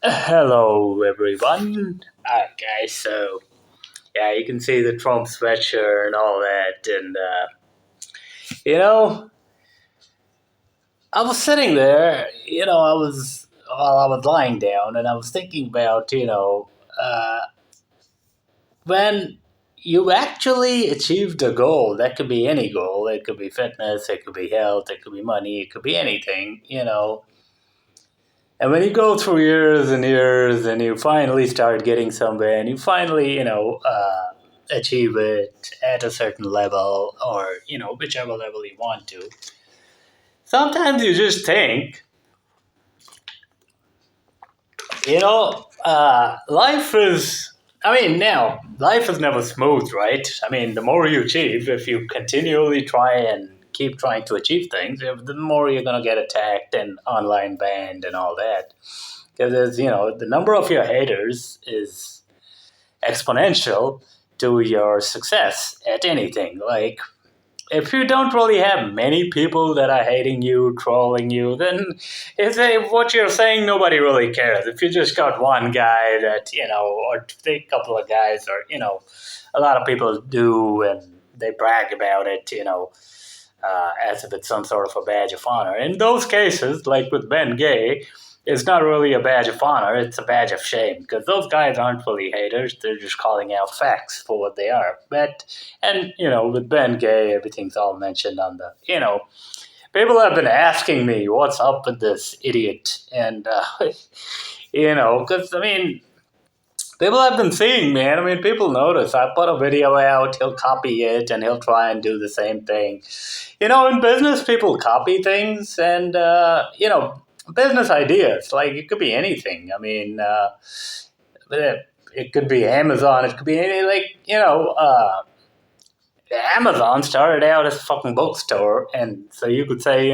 Hello, everyone. Alright, guys. So, yeah, you can see the Trump sweatshirt and all that. And, you know, I was sitting there, while I was lying down and I was thinking about, when you actually achieved a goal, that could be any goal. It could be fitness, it could be health, it could be money, it could be anything. And when you go through years and years and you finally start getting somewhere and you finally, achieve it at a certain level or, whichever level you want to, sometimes you just think, life is, now, life is never smooth, right? I mean, the more you achieve, if you continually try and keep trying to achieve things, the more you're going to get attacked and online banned and all that. Because the number of your haters is exponential to your success at anything. Like, if you don't really have many people that are hating you, trolling you, then what you're saying, nobody really cares. If you just got one guy that, or a couple of guys, or, a lot of people do and they brag about it, as if it's some sort of a badge of honor. In those cases, like with Ben Gay, it's not really a badge of honor, it's a badge of shame because those guys aren't really haters, they're just calling out facts for what they are. With Ben Gay, everything's all mentioned on people have been asking me what's up with this idiot. And, because, people have been seeing, man. I mean, people notice. I put a video out, he'll copy it, and he'll try and do the same thing. In business, people copy things, and business ideas. Like it could be anything. It could be Amazon. It could be any Amazon started out as a fucking bookstore, and so you could say,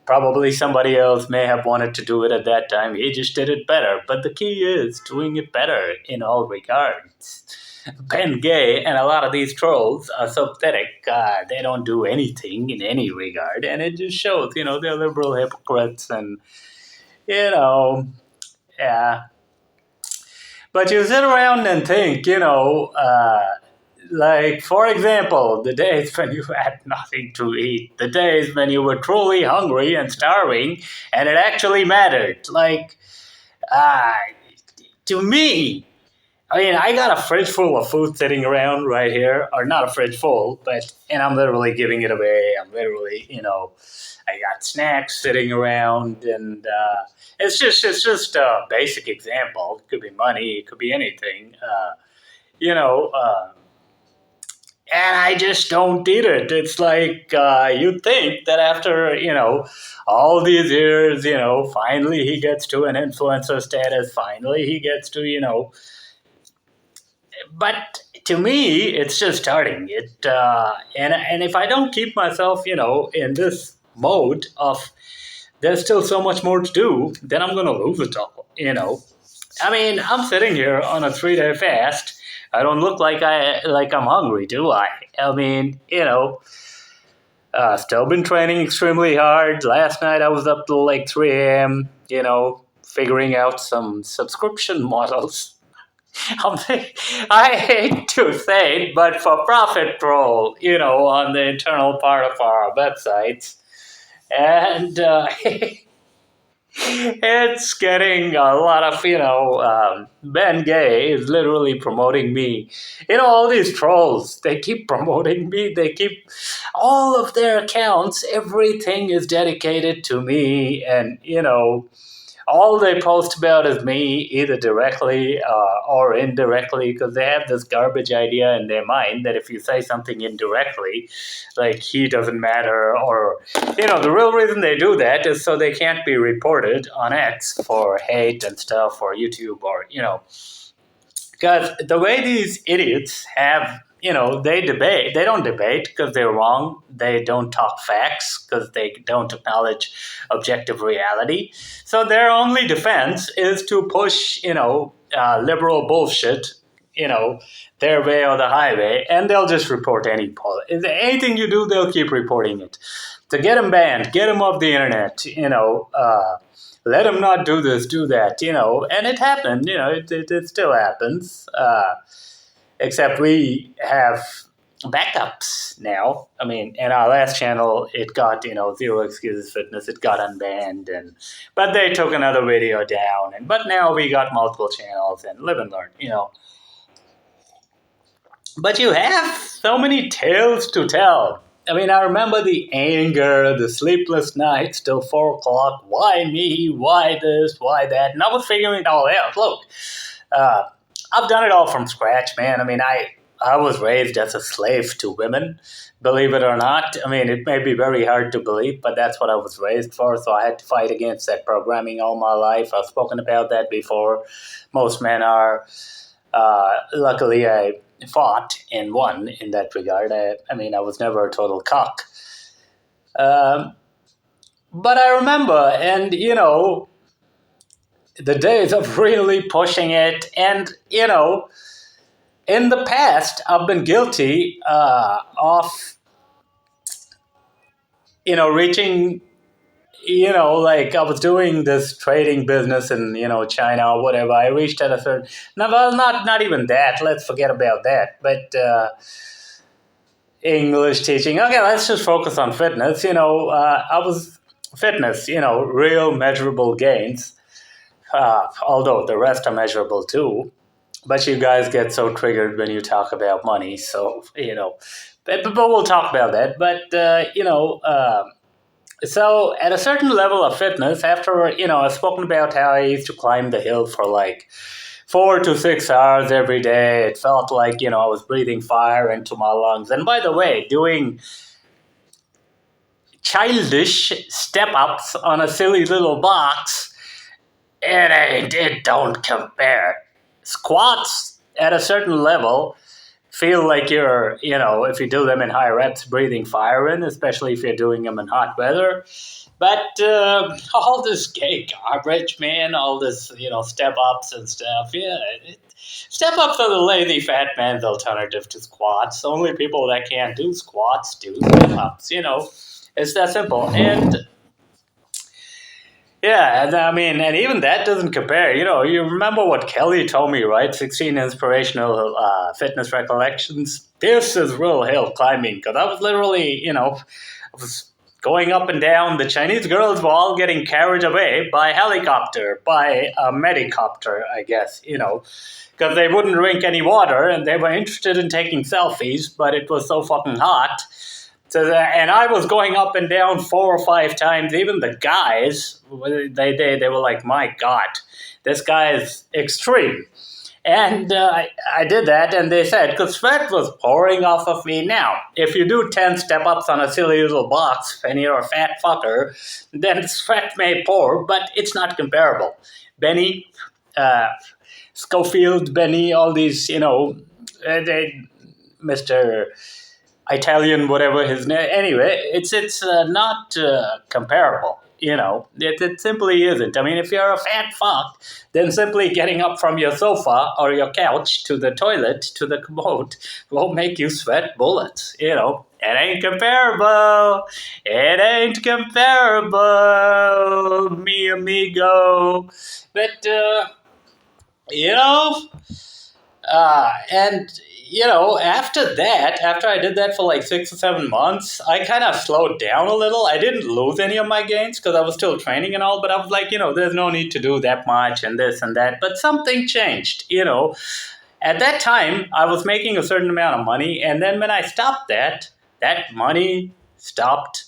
probably somebody else may have wanted to do it at that time. He just did it better. But the key is doing it better in all regards. Ben Gay and a lot of these trolls are so pathetic. They don't do anything in any regard. And it just shows, they're liberal hypocrites and, yeah. But you sit around and think, like, for example, the days when you had nothing to eat, the days when you were truly hungry and starving, and it actually mattered. Like, uh, to me, I got a fridge full of food sitting around right here, or not a fridge full, and I'm literally giving it away. I'm literally, I got snacks sitting around, and it's just a basic example. It could be money, it could be anything. You know, uh, and I just don't eat it. It's like you think that after all these years, finally he gets to an influencer status. Finally, he gets to but to me, it's just starting. And if I don't keep myself, in this mode of there's still so much more to do, then I'm gonna lose it all. I'm sitting here on a 3-day fast. I don't look like I'm hungry, do I? Still been training extremely hard. Last night I was up till like 3 a.m. Figuring out some subscription models. I hate to say it, but for profit troll, on the internal part of our websites, and it's getting a lot of, Ben Gay is literally promoting me. All these trolls, they keep promoting me. They keep all of their accounts, everything is dedicated to me. And, all they post about is me, either directly or indirectly, because they have this garbage idea in their mind that if you say something indirectly, like he doesn't matter, or the real reason they do that is so they can't be reported on X for hate and stuff, or YouTube, or because the way these idiots have, they don't debate because they're wrong. They don't talk facts because they don't acknowledge objective reality. So their only defense is to push, liberal bullshit, you know, their way or the highway, and they'll just report anything you do, they'll keep reporting it. To get them banned, get them off the internet, let him not do this, do that, and it happened, it still happens. Except we have backups now. I mean, in our last channel, it got, Zero Excuses Fitness, it got unbanned, but they took another video down, but now we got multiple channels and live and learn, But you have so many tales to tell. I mean, I remember the anger, the sleepless nights till 4 o'clock. Why me? Why this? Why that? And I was figuring it all out. Look, uh, I've done it all from scratch, man. I mean, I was raised as a slave to women, believe it or not. I mean, it may be very hard to believe, but that's what I was raised for. So I had to fight against that programming all my life. I've spoken about that before. Most men are. Luckily, I fought and won in that regard. I mean, I was never a total cock. Um, but I remember, and the days of really pushing it, and in the past, I've been guilty of reaching. Like I was doing this trading business in China or whatever. I reached at a certain. No, well, not even that. Let's forget about that. But English teaching. Okay, let's just focus on fitness. I was fitness. Real measurable gains. Although the rest are measurable too. But you guys get so triggered when you talk about money. So but we'll talk about that. But so at a certain level of fitness, after I've spoken about how I used to climb the hill for like 4 to 6 hours every day. It felt like I was breathing fire into my lungs. And by the way, doing childish step ups on a silly little box, it don't compare. Squats at a certain level feel like you're, if you do them in high reps, breathing fire in, especially if you're doing them in hot weather. But all this gay garbage, man, all this, step ups and stuff, yeah. Step ups are the lazy fat man's alternative to squats. Only people that can't do squats do step ups, It's that simple. And yeah, and I mean, and even that doesn't compare. You remember what Kelly told me, right? 16 inspirational fitness recollections. This is real hill climbing, because I was literally, I was going up and down. The Chinese girls were all getting carried away by helicopter, by a medicopter, I guess, because they wouldn't drink any water and they were interested in taking selfies, but it was so fucking hot. So and I was going up and down 4 or 5 times. Even the guys, they were like, "My God, this guy is extreme." And I did that, and they said, because sweat was pouring off of me. Now, if you do 10 step-ups on a silly little box and you're a fat fucker, then sweat may pour, but it's not comparable. Benny, Schofield, Benny, all these, Mr. Italian, whatever his name. Anyway, it's not comparable. It simply isn't. I mean, if you're a fat fuck, then simply getting up from your sofa or your couch to the toilet, to the commode, will make you sweat bullets. It ain't comparable. It ain't comparable, mi amigo. But, and after I did that for like 6 or 7 months, I kind of slowed down a little. I didn't lose any of my gains because I was still training and all, but I was like, there's no need to do that much and this and that. But something changed, At that time, I was making a certain amount of money, and then when I stopped that money stopped.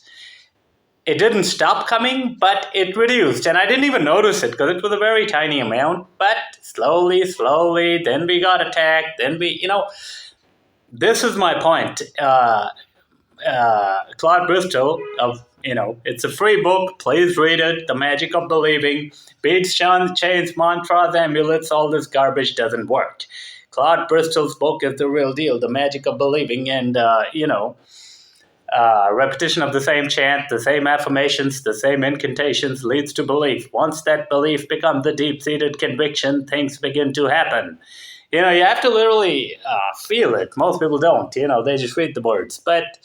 It didn't stop coming, but it reduced. And I didn't even notice it because it was a very tiny amount. But slowly, then we got attacked. Then this is my point. Claude Bristol, it's a free book. Please read it. The Magic of Believing. Beats, chains, mantras, amulets, all this garbage doesn't work. Claude Bristol's book is the real deal. The Magic of Believing. And, repetition of the same chant, the same affirmations, the same incantations leads to belief. Once that belief becomes a deep-seated conviction, things begin to happen. You have to literally feel it. Most people don't. They just read the words. But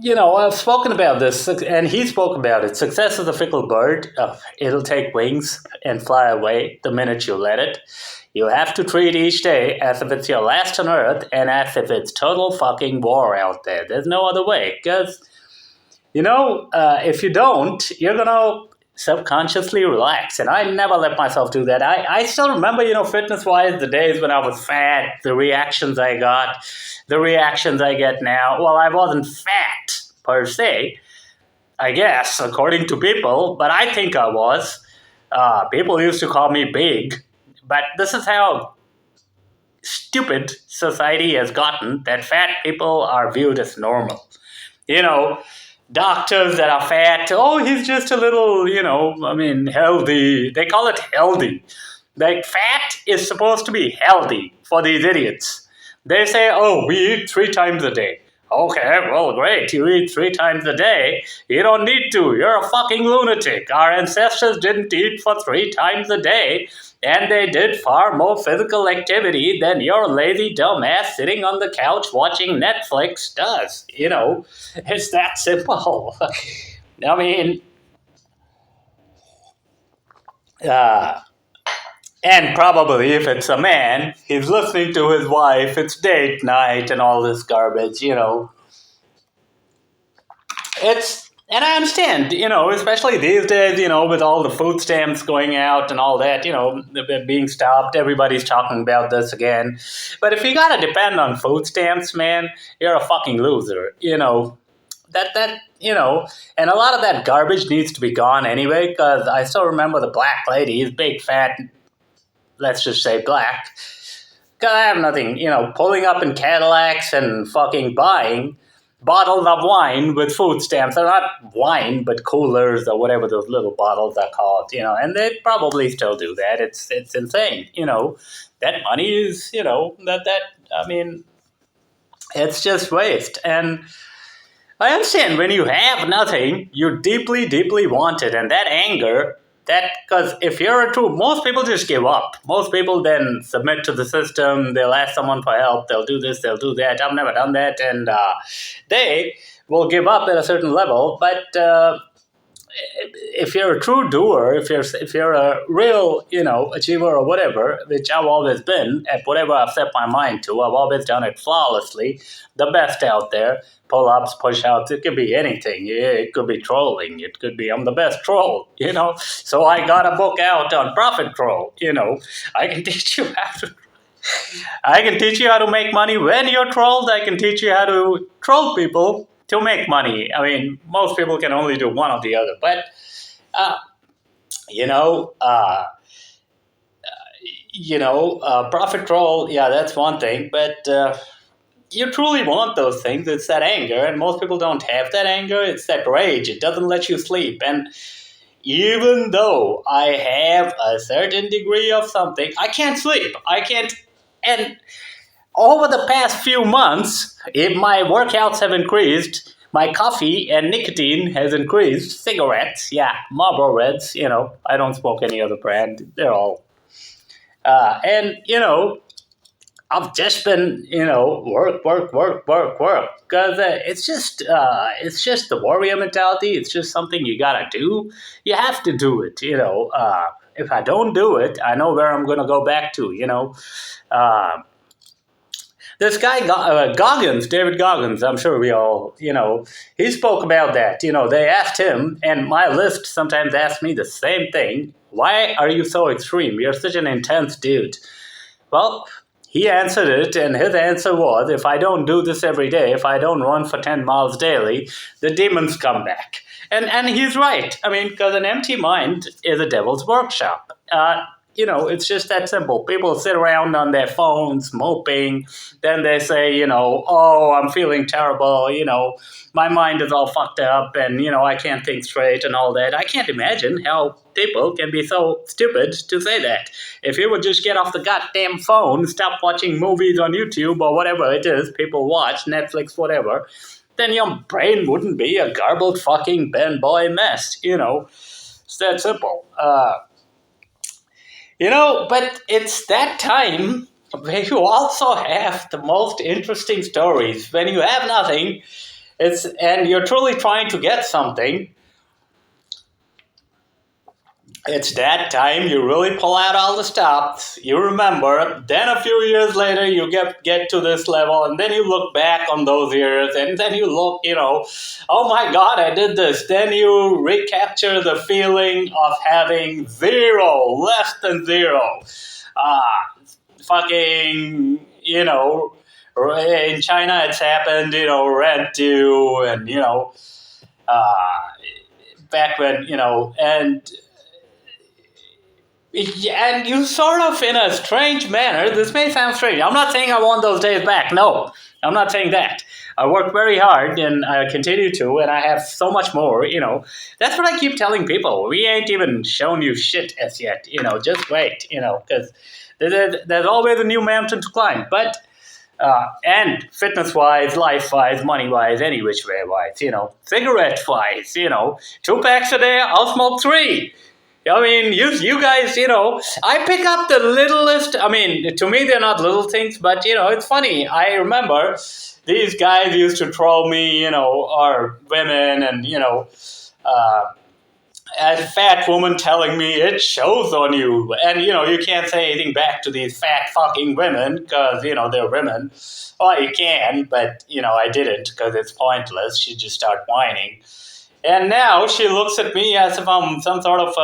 I've spoken about this, and he spoke about it. Success is a fickle bird. It'll take wings and fly away the minute you let it. You have to treat each day as if it's your last on earth and as if it's total fucking war out there. There's no other way. Because, if you don't, you're going to subconsciously relax. And I never let myself do that. I still remember, fitness wise, the days when I was fat, the reactions I got, the reactions I get now. Well, I wasn't fat per se, I guess, according to people, but I think I was. People used to call me big, but this is how stupid society has gotten that fat people are viewed as normal. You know, doctors that are fat, oh, he's just a little, healthy. They call it healthy. Like, fat is supposed to be healthy for these idiots. They say, oh, we eat 3 times a day. Okay, well, great. You eat 3 times a day. You don't need to. You're a fucking lunatic. Our ancestors didn't eat for 3 times a day, and they did far more physical activity than your lazy dumbass sitting on the couch watching Netflix does. It's that simple. I mean, uh, and probably if it's a man, he's listening to his wife, it's date night and all this garbage, and I understand, especially these days, with all the food stamps going out and all that, being stopped, everybody's talking about this again. But if you gotta depend on food stamps, man, you're a fucking loser, and a lot of that garbage needs to be gone anyway, because I still remember the black ladies, big fat, let's just say black, because I have nothing, pulling up in Cadillacs and fucking buying bottles of wine with food stamps. They're not wine, but coolers or whatever those little bottles are called, and they probably still do that. It's insane, that money is, I mean, it's just waste. And I understand when you have nothing, you deeply, deeply want it. And that anger, because if you're a true, most people just give up. Most people then submit to the system. They'll ask someone for help. They'll do this. They'll do that. I've never done that, and they will give up at a certain level. But if you're a true doer, if you're a real achiever or whatever, which I've always been at whatever I've set my mind to, I've always done it flawlessly, the best out there. Pull-ups, push-ups, it could be anything. It could be trolling. It could be I'm the best troll. So I got a book out on Profit Troll. I can teach you how to. I can teach you how to make money when you're trolled. I can teach you how to troll people to make money. I mean, most people can only do one or the other. But, uh, you know, uh, Profit Troll, yeah, that's one thing. But you truly want those things. It's that anger. And most people don't have that anger. It's that rage. It doesn't let you sleep. And even though I have a certain degree of something, I can't sleep. I can't. And over the past few months, if my workouts have increased, my coffee and nicotine has increased. Cigarettes, yeah, Marlboro Reds, I don't smoke any other brand. They're all. And, I've just been, work, work, work, work, work. Because it's just the warrior mentality. It's just something you gotta do. You have to do it, If I don't do it, I know where I'm gonna go back to, Uh, this guy Goggins, David Goggins, I'm sure we all, he spoke about that. They asked him, and my list sometimes asks me the same thing. Why are you so extreme? You're such an intense dude. Well, he answered it, and his answer was, if I don't do this every day, if I don't run for 10 miles daily, the demons come back. And he's right. I mean, because an empty mind is a devil's workshop. It's just that simple. People sit around on their phones moping. Then they say, oh, I'm feeling terrible. My mind is all fucked up and, I can't think straight and all that. I can't imagine how people can be so stupid to say that. If you would just get off the goddamn phone, stop watching movies on YouTube or whatever it is people watch, Netflix, whatever, then your brain wouldn't be a garbled fucking Ben Boy mess. It's that simple. But it's that time where you also have the most interesting stories. When you have nothing, and you're truly trying to get something, it's that time you really pull out all the stops. You remember. Then a few years later, you get to this level, and then you look back on those years, and then you look, oh my God, I did this. Then you recapture the feeling of having zero, less than zero. Ah, fucking, in China it's happened. Rent due, and uh, back when and you sort of, in a strange manner, this may sound strange. I'm not saying I want those days back. No, I'm not saying that. I worked very hard and I continue to, and I have so much more. That's what I keep telling people. We ain't even shown you shit as yet. Just wait, because there's always a new mountain to climb. But, and fitness wise, life wise, money wise, any which way wise, cigarette wise, 2 packs a day, I'll smoke 3. I mean, you guys, I pick up the littlest. I mean, to me, they're not little things, but, it's funny. I remember these guys used to troll me, or women, and, uh, a fat woman telling me it shows on you. And, you can't say anything back to these fat fucking women because, they're women. Well, you can, but, I didn't because it's pointless. She just started whining. And now she looks at me as if I'm some sort of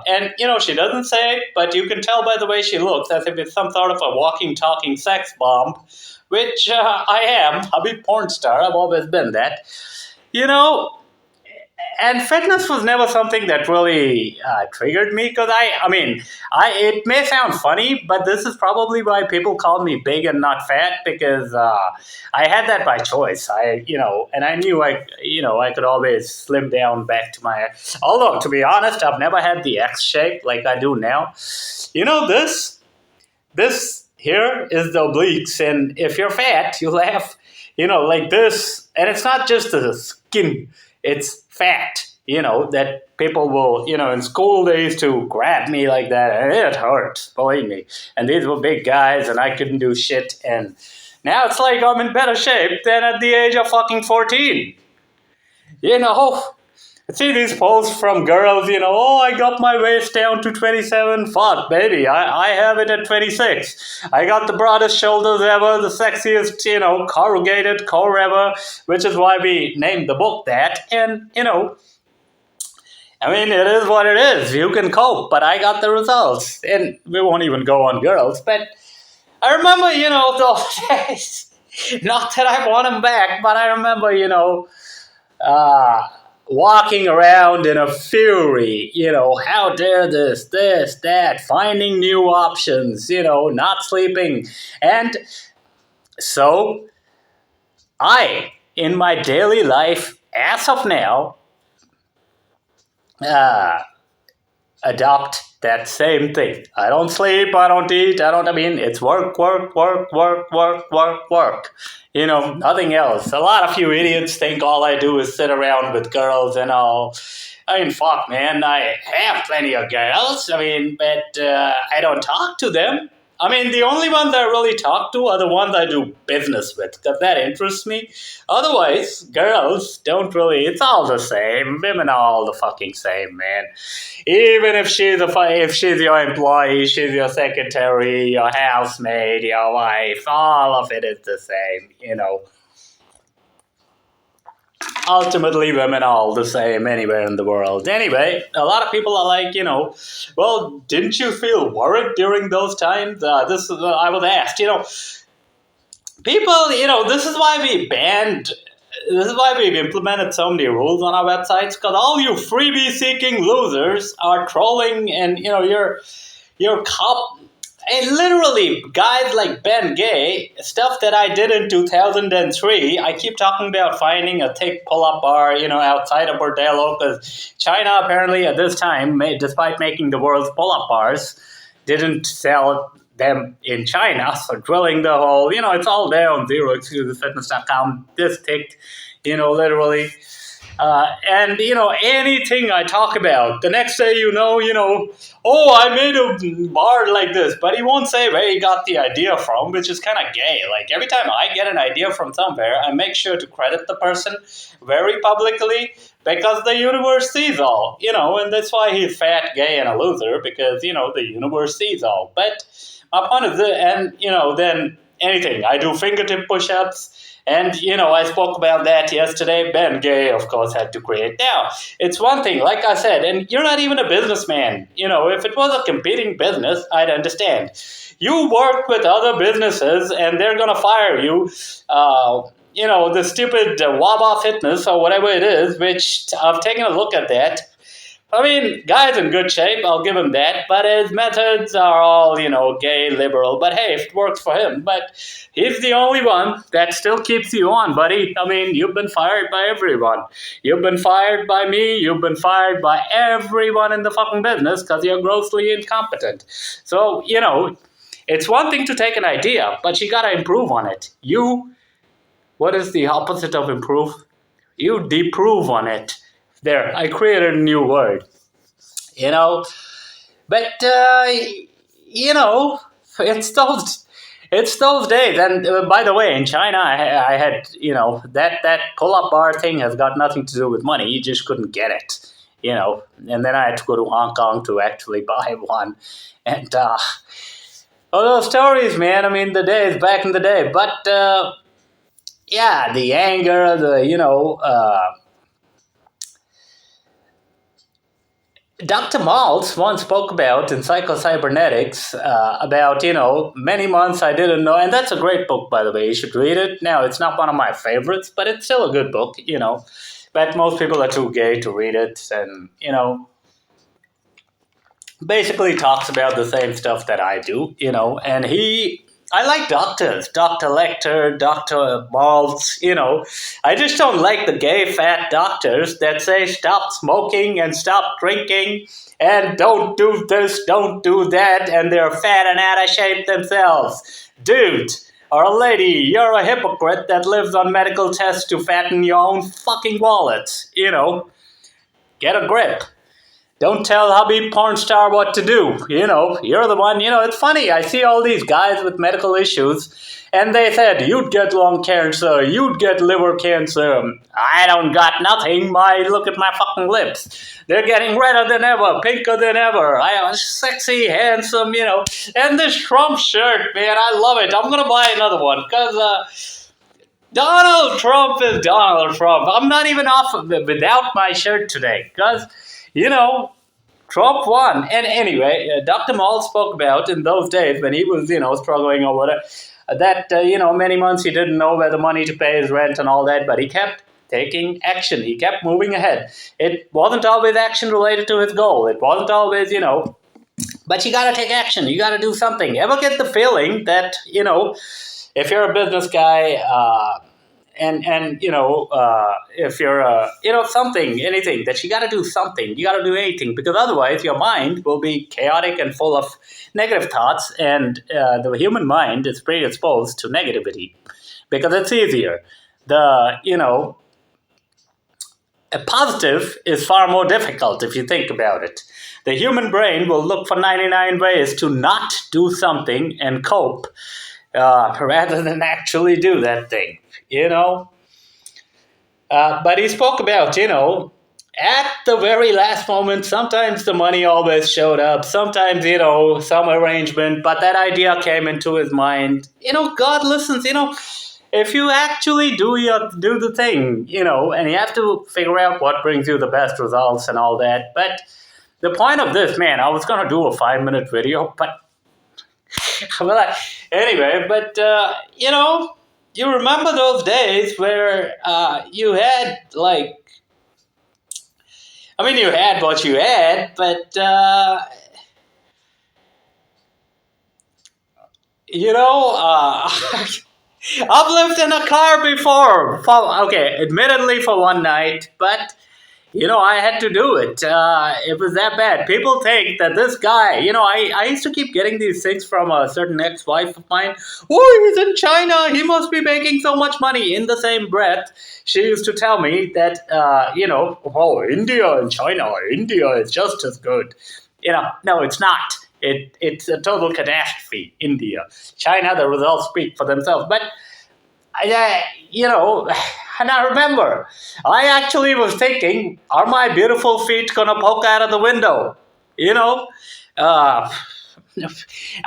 and she doesn't say it, but you can tell by the way she looks as if it's some sort of a walking, talking sex bomb, which I am. I'm a porn star. I've always been that. And fitness was never something that really triggered me because it may sound funny, but this is probably why people call me big and not fat because I had that by choice. And I knew I could always slim down back to my. Although to be honest, I've never had the X shape like I do now. This here is the obliques, and if you're fat, you'll have like this, and it's not just the skin. It's fat, that people will, in school they used to grab me like that and it hurt, believe me. And these were big guys and I couldn't do shit. And now it's like I'm in better shape than at the age of fucking 14. I see these posts from girls, oh, I got my waist down to 27. Fuck, baby, I have it at 26. I got the broadest shoulders ever, the sexiest, corrugated core ever, which is why we named the book that. And, it is what it is. You can cope, but I got the results. And we won't even go on girls, but I remember, those days. Not that I want them back, but I remember, walking around in a fury, how dare this, that, finding new options, not sleeping. And so I, in my daily life, as of now, adopt that same thing. I don't sleep, I don't eat, it's work, work, work, work, work, work, work. Nothing else. A lot of you idiots think all I do is sit around with girls and all. Fuck, man, I have plenty of girls. But I don't talk to them. The only ones I really talk to are the ones I do business with, because that interests me. Otherwise, girls don't really, it's all the same. Women are all the fucking same, man. Even if if she's your employee, she's your secretary, your housemaid, your wife, all of it is the same, Ultimately, women are all the same anywhere in the world. Anyway, a lot of people are like, well, didn't you feel worried during those times? I was asked, people, this is why we've implemented so many rules on our websites, because all you freebie-seeking losers are trolling, and, you're and literally, guys like Ben Gay, stuff that I did in 2003, I keep talking about finding a thick pull-up bar, outside of Bordello, because China apparently at this time, despite making the world's pull-up bars, didn't sell them in China. So drilling the hole, it's all there on zeroexclusivefitness.com, this thick, literally. And anything I talk about, the next day, oh, I made a bar like this, but he won't say where he got the idea from, which is kind of gay. Like every time I get an idea from somewhere, I make sure to credit the person very publicly because the universe sees all, and that's why he's fat, gay, and a loser because the universe sees all. But my point is, and then anything I do fingertip push-ups. And, I spoke about that yesterday. Ben Gay, of course, had to create. Now, it's one thing, like I said, and you're not even a businessman. If it was a competing business, I'd understand. You work with other businesses and they're going to fire you. The stupid Waba Fitness or whatever it is, which I've taken a look at that. I mean, guy's in good shape, I'll give him that, but his methods are all, gay, liberal. But hey, if it works for him. But he's the only one that still keeps you on, buddy. I mean, you've been fired by everyone. You've been fired by me. You've been fired by everyone in the fucking business because you're grossly incompetent. So, it's one thing to take an idea, but you gotta improve on it. What is the opposite of improve? You deprove on it. There, I created a new word. But it's those days. And by the way, in China, I had that pull-up bar thing has got nothing to do with money. You just couldn't get it. And then I had to go to Hong Kong to actually buy one. And all those stories, man. I mean, the days back in the day. But the anger, Dr. Maltz once spoke about in Psychocybernetics about, many months I didn't know. And that's a great book, by the way. You should read it. Now, it's not one of my favorites, but it's still a good book, But most people are too gay to read it. And, basically talks about the same stuff that I do, And I like doctors, Dr. Lecter, Dr. Maltz, I just don't like the gay fat doctors that say stop smoking and stop drinking and don't do this, don't do that, and they're fat and out of shape themselves. Dude, or a lady, you're a hypocrite that lives on medical tests to fatten your own fucking wallet, Get a grip. Don't tell hubby porn star what to do. You're the one. It's funny. I see all these guys with medical issues, and they said, you'd get lung cancer, you'd get liver cancer. I don't got nothing. Look at my fucking lips. They're getting redder than ever, pinker than ever. I am sexy, handsome, And this Trump shirt, man, I love it. I'm going to buy another one, because Donald Trump is Donald Trump. I'm not even off without my shirt today, because Trump won. And anyway, Dr. Maltz spoke about in those days when he was, struggling or whatever, that, many months he didn't know where the money to pay his rent and all that, but he kept taking action. He kept moving ahead. It wasn't always action related to his goal. It wasn't always, but you got to take action. You got to do something. Ever get the feeling that, if you're a business guy, and if you're something, anything, that you got to do something, you got to do anything, because otherwise your mind will be chaotic and full of negative thoughts, and the human mind is predisposed to negativity because it's easier. A positive is far more difficult if you think about it. The human brain will look for 99 ways to not do something and cope rather than actually do that thing. But he spoke about, at the very last moment, sometimes the money always showed up, sometimes, some arrangement, but that idea came into his mind. God listens, if you actually do the thing, and you have to figure out what brings you the best results and all that. But the point of this, man, I was going to do a 5-minute video, but anyway, but, you remember those days where you had, you had what you had, but, I've lived in a car before, admittedly for one night, but, I had to do it. It was that bad. People think that this guy, I used to keep getting these things from a certain ex-wife of mine. Oh, he's in China. He must be making so much money. In the same breath, she used to tell me that, oh, India and China, India is just as good. No, it's not. It's a total catastrophe. India, China, the results speak for themselves. But and I remember, I actually was thinking, are my beautiful feet gonna poke out of the window? You know, uh,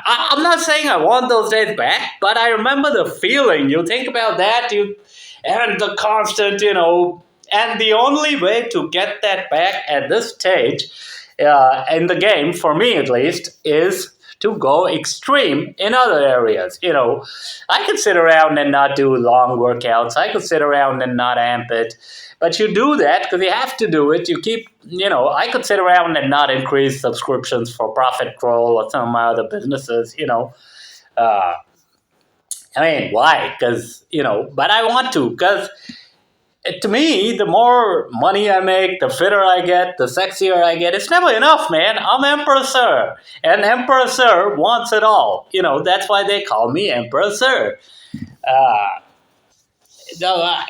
I'm not saying I want those days back, but I remember the feeling. You think about that, and the constant, and the only way to get that back at this stage in the game, for me at least, is to go extreme in other areas. I could sit around and not do long workouts. I could sit around and not amp it. But you do that because you have to do it. You keep, I could sit around and not increase subscriptions for Profit Crawl or some of my other businesses. Uh, why? Because, but I want to because to me, the more money I make, the fitter I get, the sexier I get. It's never enough, man. I'm Emperor Sir. And Emperor Sir wants it all. That's why they call me Emperor Sir. Uh,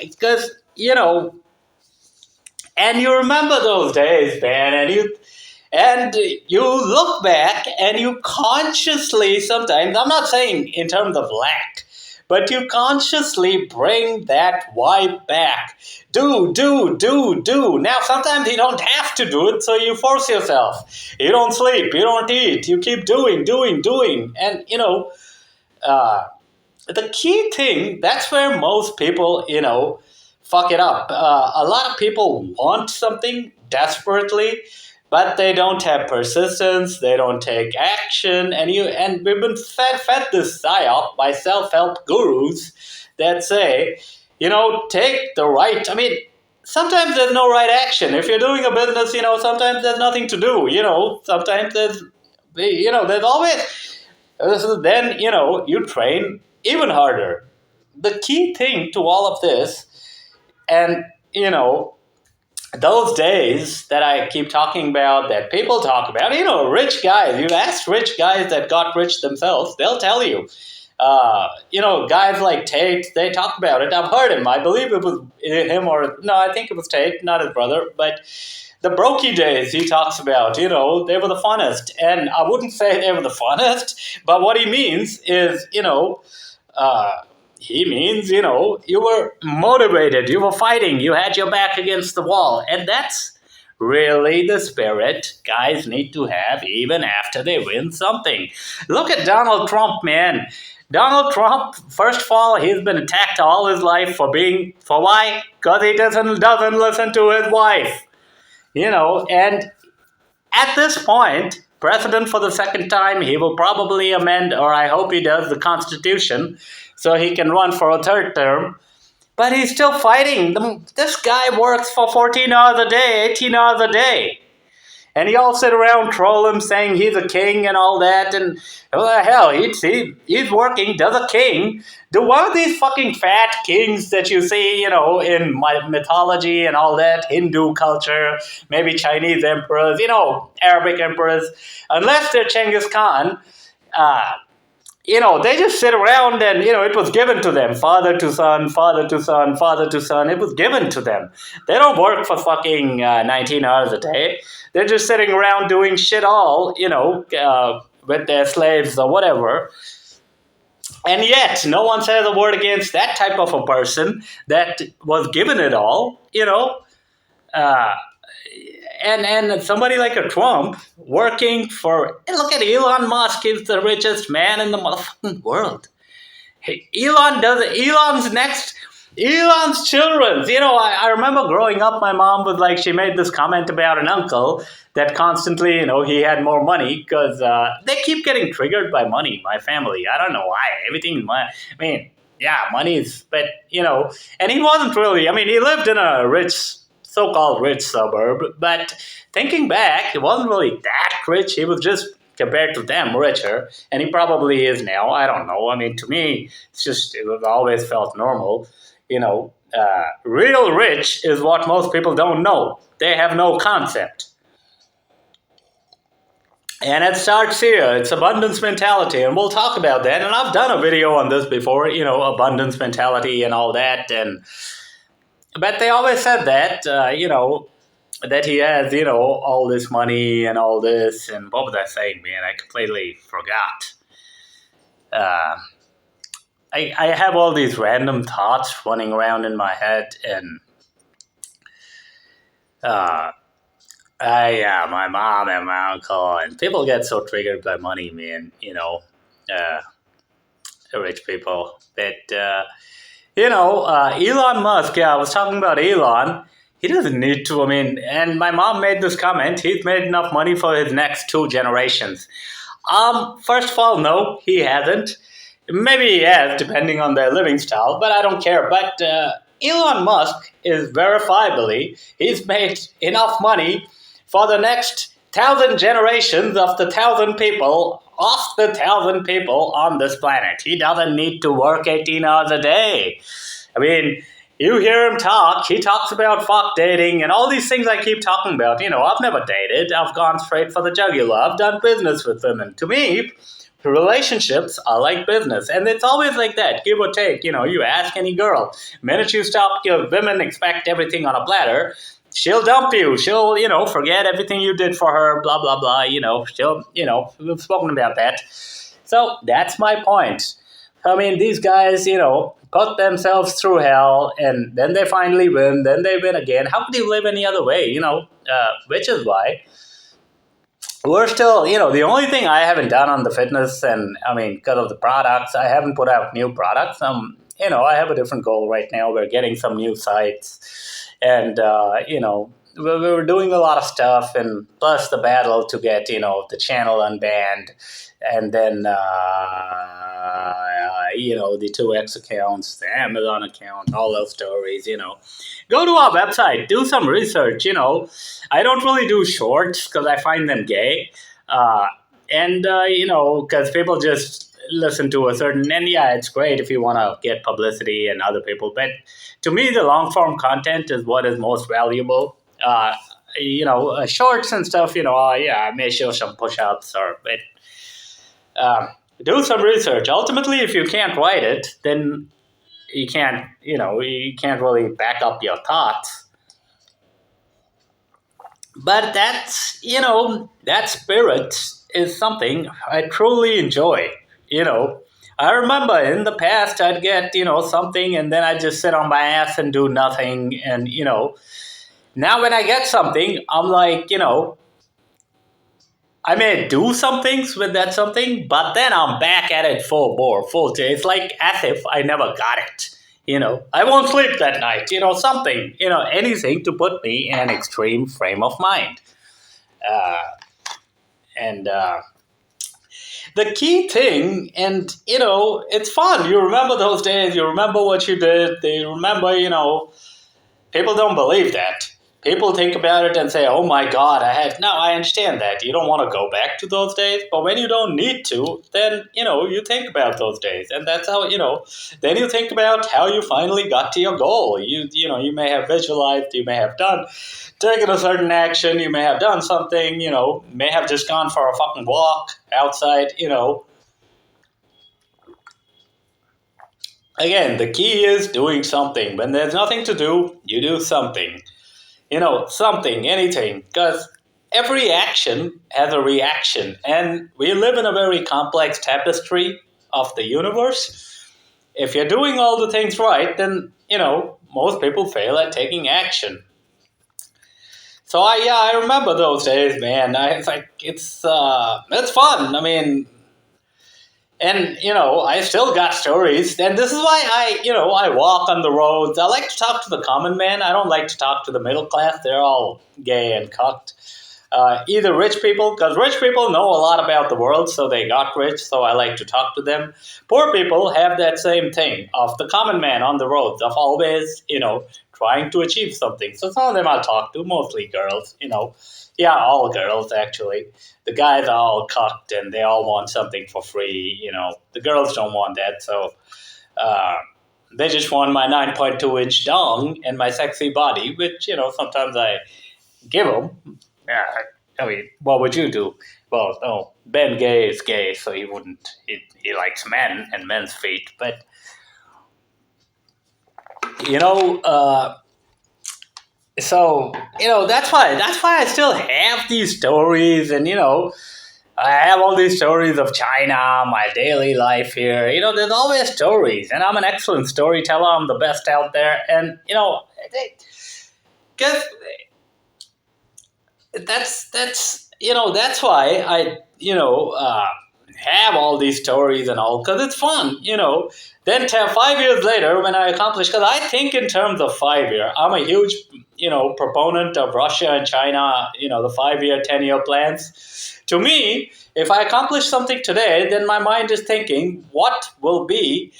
because, and you remember those days, man, and you look back and you consciously sometimes, I'm not saying in terms of lack, but you consciously bring that vibe back. Do. Now, sometimes you don't have to do it, so you force yourself. You don't sleep, you don't eat, you keep doing. And, uh, the key thing, that's where most people, fuck it up. A lot of people want something desperately, but they don't have persistence. They don't take action, and we've been fed this psyop by self-help gurus that say, take the right. I mean, sometimes there's no right action. If you're doing a business, sometimes there's nothing to do. Sometimes there's always. Then you train even harder. The key thing to all of this, and those days that I keep talking about, that people talk about, rich guys. You ask rich guys that got rich themselves, they'll tell you. Guys like Tate, they talk about it. I've heard him. I believe it was him or no, I think it was Tate, not his brother. But the brokey days he talks about, they were the funnest. And I wouldn't say they were the funnest, but what he means is, he means, you were motivated, you were fighting, you had your back against the wall. And that's really the spirit guys need to have even after they win something. Look at Donald Trump, man. Donald Trump, first of all, he's been attacked all his life for why? Because he doesn't listen to his wife. And at this point, president for the second time, he will probably amend, or I hope he does, the Constitution so he can run for a third term. But he's still fighting. This guy works for 14 hours a day, 18 hours a day. And you all sit around, troll him, saying he's a king and all that. And hell, he's working, does a king. Do one of these fucking fat kings that you see, in mythology and all that, Hindu culture, maybe Chinese emperors, Arabic emperors, unless they're Genghis Khan, they just sit around and, it was given to them. Father to son, father to son, father to son. It was given to them. They don't work for fucking 19 hours a day. They're just sitting around doing shit all, with their slaves or whatever. And yet, no one says a word against that type of a person that was given it all, And somebody like a Trump working for, look at Elon Musk, he's the richest man in the motherfucking world. Hey, Elon's children. I remember growing up, my mom was like, she made this comment about an uncle that constantly, he had more money because they keep getting triggered by money, my family. I don't know why. Money is, but, and he wasn't really, he lived in a so-called rich suburb, but thinking back, he wasn't really that rich. He was just, compared to them, richer, and he probably is now. I don't know. To me, it always felt normal, Real rich is what most people don't know. They have no concept. And it starts here. It's abundance mentality, and we'll talk about that. And I've done a video on this before, abundance mentality and all that. And but they always said that, that he has, all this money and all this. And what was I saying, man? I completely forgot. Uh, I have all these random thoughts running around in my head, and uh, my mom and my uncle, and people get so triggered by money, man. Uh, rich people. But Elon Musk. Yeah, I was talking about Elon. He doesn't need to. I mean, and my mom made this comment. He's made enough money for his next two generations. First of all, no, he hasn't. Maybe he has, depending on their living style, but I don't care. But Elon Musk is verifiably, he's made enough money for the next 1,000 generations of the 1,000 people, off the 1,000 people on this planet. He doesn't need to work 18 hours a day. I mean, you hear him talk, he talks about fuck dating and all these things I keep talking about. I've never dated. I've gone straight for the jugular. I've done business with women. To me, relationships are like business, and it's always like that, give or take. You ask any girl, the minute you stop, women expect everything on a platter. She'll dump you. She'll, forget everything you did for her, blah, blah, blah. We've spoken about that. So that's my point. I mean, these guys, put themselves through hell, and then they finally win, then they win again. How could you live any other way, which is why we're still, the only thing I haven't done on the fitness, and I mean, because of the products, I haven't put out new products. I have a different goal right now. We're getting some new sites, and, we're doing a lot of stuff, and plus the battle to get, the channel unbanned, and then, the 2X accounts, the Amazon account, all those stories, Go to our website, do some research, I don't really do shorts because I find them gay. Because people just listen to a certain, and yeah, it's great if you want to get publicity and other people. But to me, the long form content is what is most valuable. Shorts and stuff, I may show some push ups but do some research. Ultimately, if you can't write it, then you can't really back up your thoughts. But that spirit is something I truly enjoy. I remember in the past I'd get, something, and then I'd just sit on my ass and do nothing. And, now when I get something, I'm like, I may do some things with that something, but then I'm back at it full bore, full. It's like as if I never got it. I won't sleep that night. Something. Anything to put me in an extreme frame of mind. And the key thing, and it's fun. You remember those days. You remember what you did. They remember. People don't believe that. People think about it and say, oh my God, No, I understand that. You don't want to go back to those days. But when you don't need to, then, you think about those days. And that's how, then you think about how you finally got to your goal. You may have visualized, you may have taken a certain action, you may have done something, may have just gone for a fucking walk outside, Again, the key is doing something. When there's nothing to do, you do something. Something, anything, because every action has a reaction, and we live in a very complex tapestry of the universe. If you're doing all the things right, then, most people fail at taking action. So I remember those days, man. It's fun. I mean, and, I still got stories. And this is why I walk on the roads. I like to talk to the common man. I don't like to talk to the middle class. They're all gay and cucked. Either rich people, because rich people know a lot about the world, so they got rich, so I like to talk to them. Poor people have that same thing of the common man on the roads, of always, trying to achieve something. So some of them I'll talk to, mostly girls, Yeah, all girls, actually. The guys are all cucked and they all want something for free, The girls don't want that, so they just want my 9.2-inch dong and my sexy body, which, sometimes I give them. Yeah, I mean, what would you do? Well, no, Ben Gay is gay, so he wouldn't. He likes men and men's feet, but you know, so that's why I still have these stories, and I have all these stories of China, my daily life here. There's always stories, and I'm an excellent storyteller. I'm the best out there, and guess that's why I have all these stories and all, because it's fun. Then 5 years later, when I accomplish, because I think in terms of 5 year, I'm a huge proponent of Russia and China. The 5 year, 10 year plans. To me, if I accomplish something today, then my mind is thinking, what will be?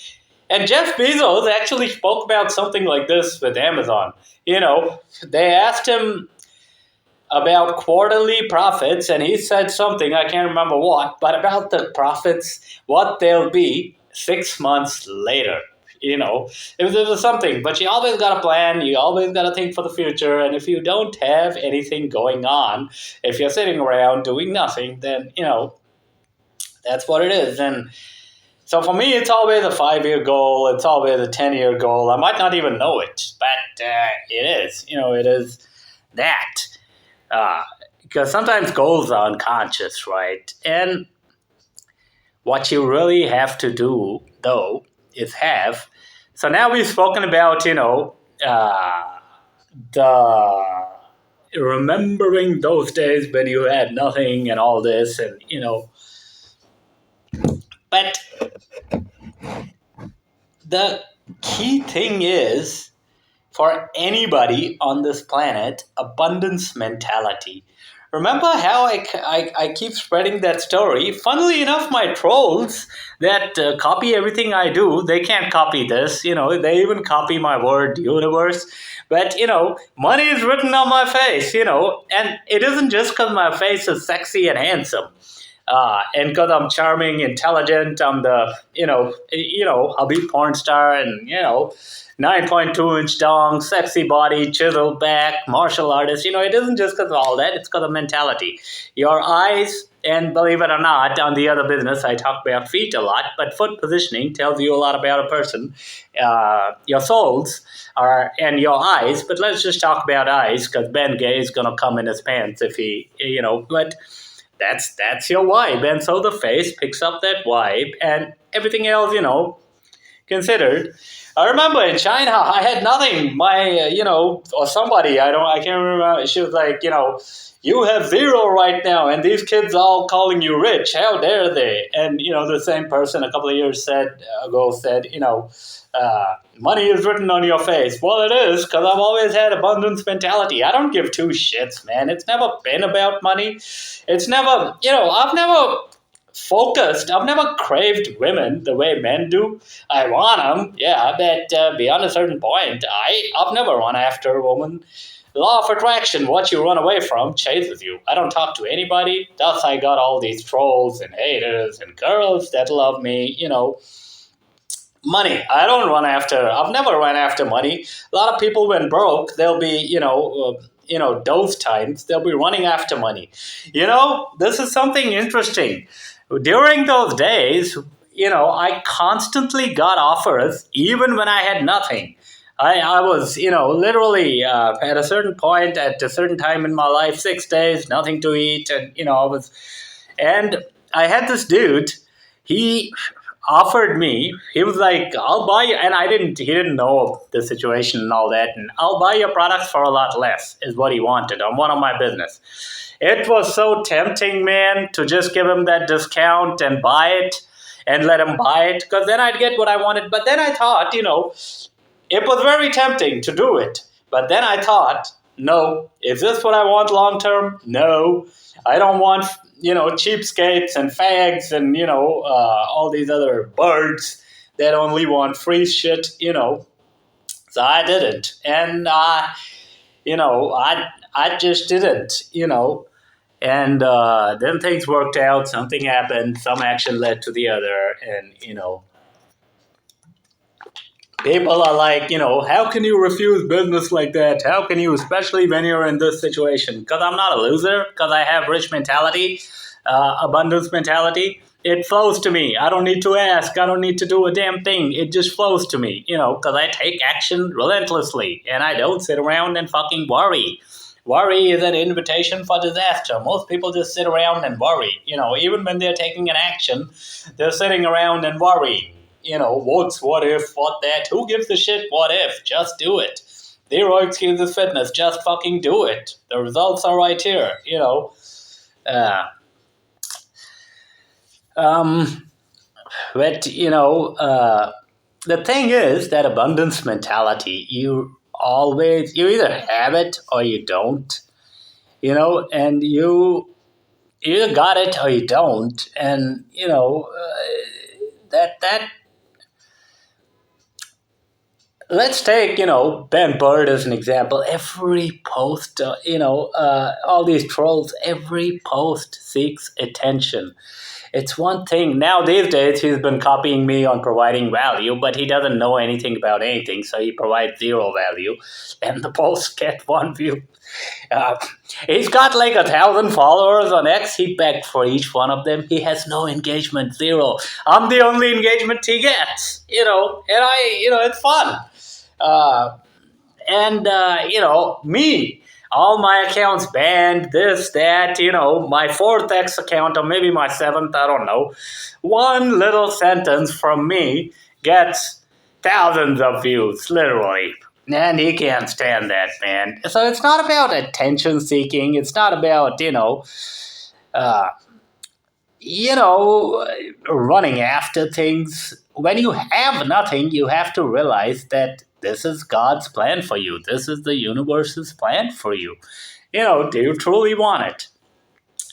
And Jeff Bezos actually spoke about something like this with Amazon. They asked him about quarterly profits, and he said something, I can't remember what, but about the profits, what they'll be 6 months later. It was something, but you always got a plan, you always got to think for the future, and if you don't have anything going on, if you're sitting around doing nothing, then, that's what it is. And so for me, it's always a 5 year goal, it's always a 10 year goal. I might not even know it, but it is. It is that. Because sometimes goals are unconscious, right? And what you really have to do, though, is have. So now we've spoken about, the remembering those days when you had nothing and all this, and but the key thing is, for anybody on this planet, abundance mentality. Remember how I keep spreading that story? Funnily enough, my trolls that copy everything I do, they can't copy this. They even copy my word universe. But, money is written on my face, and it isn't just because my face is sexy and handsome. And because I'm charming, intelligent, I'm the, I'll be porn star and, 9.2-inch dong, sexy body, chiseled back, martial artist. It isn't just because of all that. It's because of mentality. Your eyes, and believe it or not, on the other business, I talk about feet a lot, but foot positioning tells you a lot about a person. Your souls are, and your eyes, but let's just talk about eyes, because Ben Gay is going to come in his pants if he, but that's your vibe. And so the face picks up that vibe, and everything else, considered. I remember in China, I had nothing. My, or somebody, I can't remember. She was like, you have zero right now, and these kids all calling you rich. How dare they? And, the same person a couple of years ago said, money is written on your face. Well, it is, because I've always had abundance mentality. I don't give two shits, man. It's never been about money. It's never, I've never focused. I've never craved women the way men do. I want them, yeah, but beyond a certain point, I've never run after a woman. Law of attraction, what you run away from chases you. I don't talk to anybody. Thus, I got all these trolls and haters and girls that love me, Money. I've never run after money. A lot of people, when broke, they'll be, those times, they'll be running after money. This is something interesting. During those days, I constantly got offers, even when I had nothing. I was, literally at a certain point, at a certain time in my life, 6 days, nothing to eat. And, and I had this dude, he offered me, he was like, I'll buy you, and he didn't know the situation and all that, and I'll buy your products for a lot less, is what he wanted on one of my business. It was so tempting, man, to just give him that discount and buy it and let him buy it, because then I'd get what I wanted. But then I thought, it was very tempting to do it. But then I thought, no, is this what I want long term? No, I don't want, cheapskates and fags and, all these other birds that only want free shit, So I didn't. And, I just didn't, And then things worked out, something happened, some action led to the other, and, People are like, how can you refuse business like that? How can you, especially when you're in this situation? Because I'm not a loser, because I have rich mentality, abundance mentality. It flows to me. I don't need to ask. I don't need to do a damn thing. It just flows to me, because I take action relentlessly and I don't sit around and fucking worry. Worry is an invitation for disaster. Most people just sit around and worry. Even when they're taking an action, they're sitting around and worrying. What's what if, what that? Who gives a shit what if? Just do it. Zero excuses fitness. Just fucking do it. The results are right here. Uh, um, but, the thing is that abundance mentality, you either have it or you don't, and you either got it or you don't. And, that let's take Ben Bird as an example. Every post, all these trolls, every post seeks attention. It's one thing now these days. He's been copying me on providing value, but he doesn't know anything about anything, so he provides zero value, and the posts get one view. uh, he's got like 1,000 followers on X. He begged for each one of them. He has no engagement, zero. I'm the only engagement he gets, and it's fun. uh, and me, all my accounts banned, this, that, my fourth X account, or maybe my seventh, I don't know. One little sentence from me gets thousands of views, literally. And he can't stand that, man. So it's not about attention seeking. It's not about, uh, you know, running after things. When you have nothing, you have to realize that this is God's plan for you. This is the universe's plan for you. Do you truly want it?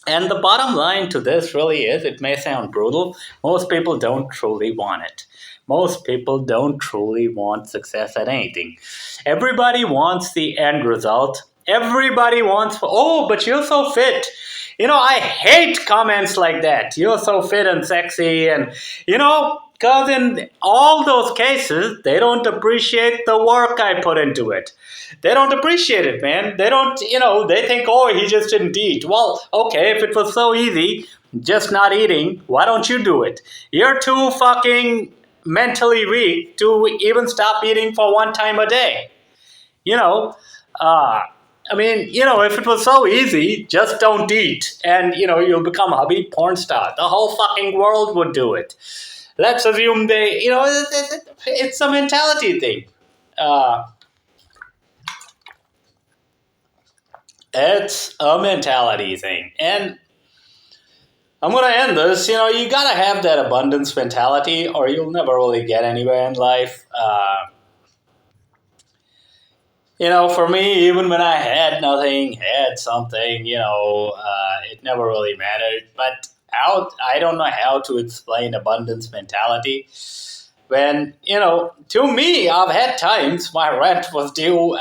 And the bottom line to this really is, it may sound brutal, most people don't truly want it. Most people don't truly want success at anything. Everybody wants the end result. Everybody wants, oh, but you're so fit. I hate comments like that. You're so fit and sexy. And, because in all those cases, they don't appreciate the work I put into it. They don't appreciate it, man. They don't, they think, oh, he just didn't eat. Well, okay, if it was so easy, just not eating, why don't you do it? You're too fucking mentally weak to even stop eating for one time a day. You know, if it was so easy, just don't eat. And, you'll become a hobby porn star. The whole fucking world would do it. Let's assume it's a mentality thing. Uh, It's a mentality thing. And I'm going to end this. You got to have that abundance mentality or you'll never really get anywhere in life. For me, even when I had nothing, had something, it never really mattered. But I don't know how to explain abundance mentality. When, to me, I've had times my rent was due.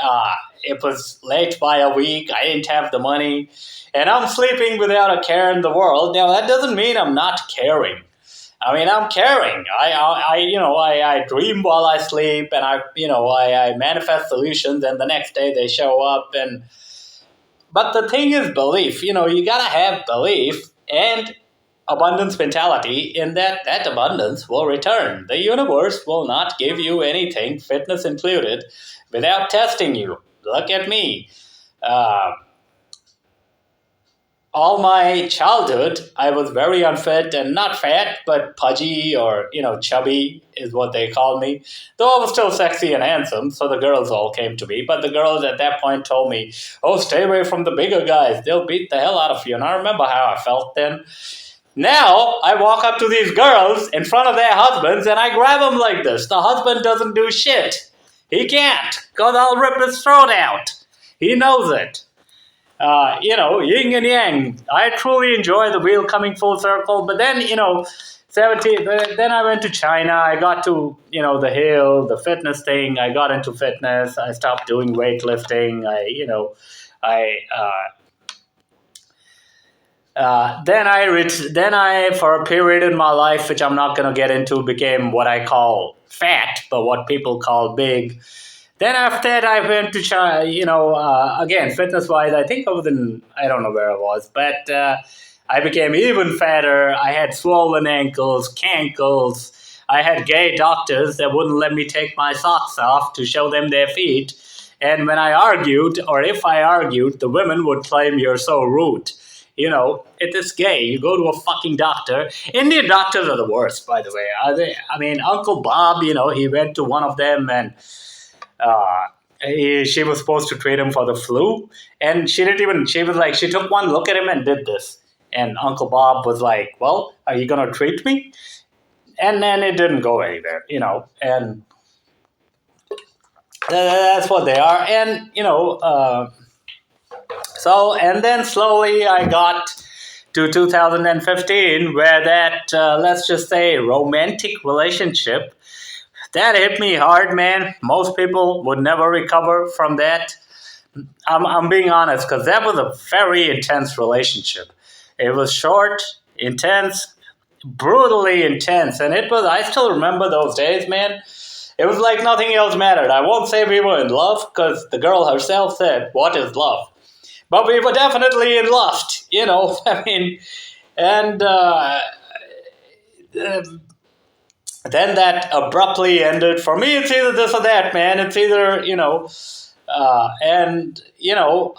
It was late by a week. I didn't have the money. And I'm sleeping without a care in the world. Now, that doesn't mean I'm not caring. I mean, I'm caring. I dream while I sleep, and I manifest solutions, and the next day they show up. But the thing is belief. You gotta have belief and abundance mentality in that abundance will return. The universe will not give you anything, fitness included, without testing you. Look at me. Uh, all my childhood, I was very unfit and not fat, but pudgy or, chubby is what they called me. Though I was still sexy and handsome, so the girls all came to me. But the girls at that point told me, oh, stay away from the bigger guys. They'll beat the hell out of you. And I remember how I felt then. Now, I walk up to these girls in front of their husbands and I grab them like this. The husband doesn't do shit. He can't, because I'll rip his throat out. He knows it. Yin and yang. I truly enjoy the wheel coming full circle. But then, 17, then I went to China. I got to, the hill, the fitness thing. I got into fitness. I stopped doing weightlifting. Then I, for a period in my life, which I'm not going to get into, became what I call fat, but what people call big. Then after that, I went to China, again, fitness wise, I think I was in, I don't know where I was, but I became even fatter. I had swollen ankles, cankles. I had gay doctors that wouldn't let me take my socks off to show them their feet. And when I argued, or if I argued, the women would claim you're so rude. It is gay. You go to a fucking doctor. Indian doctors are the worst, by the way. I mean, Uncle Bob, he went to one of them and uh, she was supposed to treat him for the flu. And she didn't even, she was like, she took one look at him and did this. And Uncle Bob was like, well, are you going to treat me? And then it didn't go anywhere. And that's what they are. And, and then slowly I got to 2015, where that, let's just say, romantic relationship, that hit me hard, man. Most people would never recover from that. I'm being honest, because that was a very intense relationship. It was short, intense, brutally intense. And I still remember those days, man. It was like nothing else mattered. I won't say we were in love, because the girl herself said, what is love? But we were definitely in lust, I mean, and then that abruptly ended. For me, it's either this or that, man. It's either,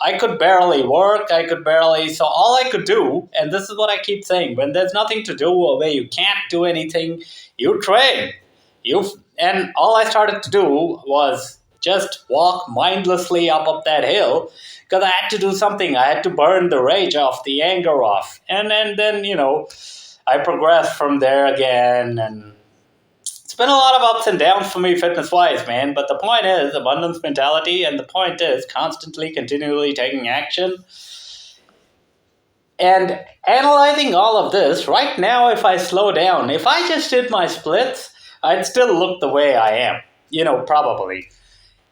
I could barely work. So all I could do, and this is what I keep saying, when there's nothing to do or where you can't do anything, you train. And all I started to do was just walk mindlessly up that hill, because I had to do something. I had to burn the rage off, the anger off. And then, I progressed from there again. And it's been a lot of ups and downs for me fitness wise, man. But the point is abundance mentality, and the point is constantly, continually taking action. And analyzing all of this, right now, if I slow down, if I just did my splits, I'd still look the way I am, probably.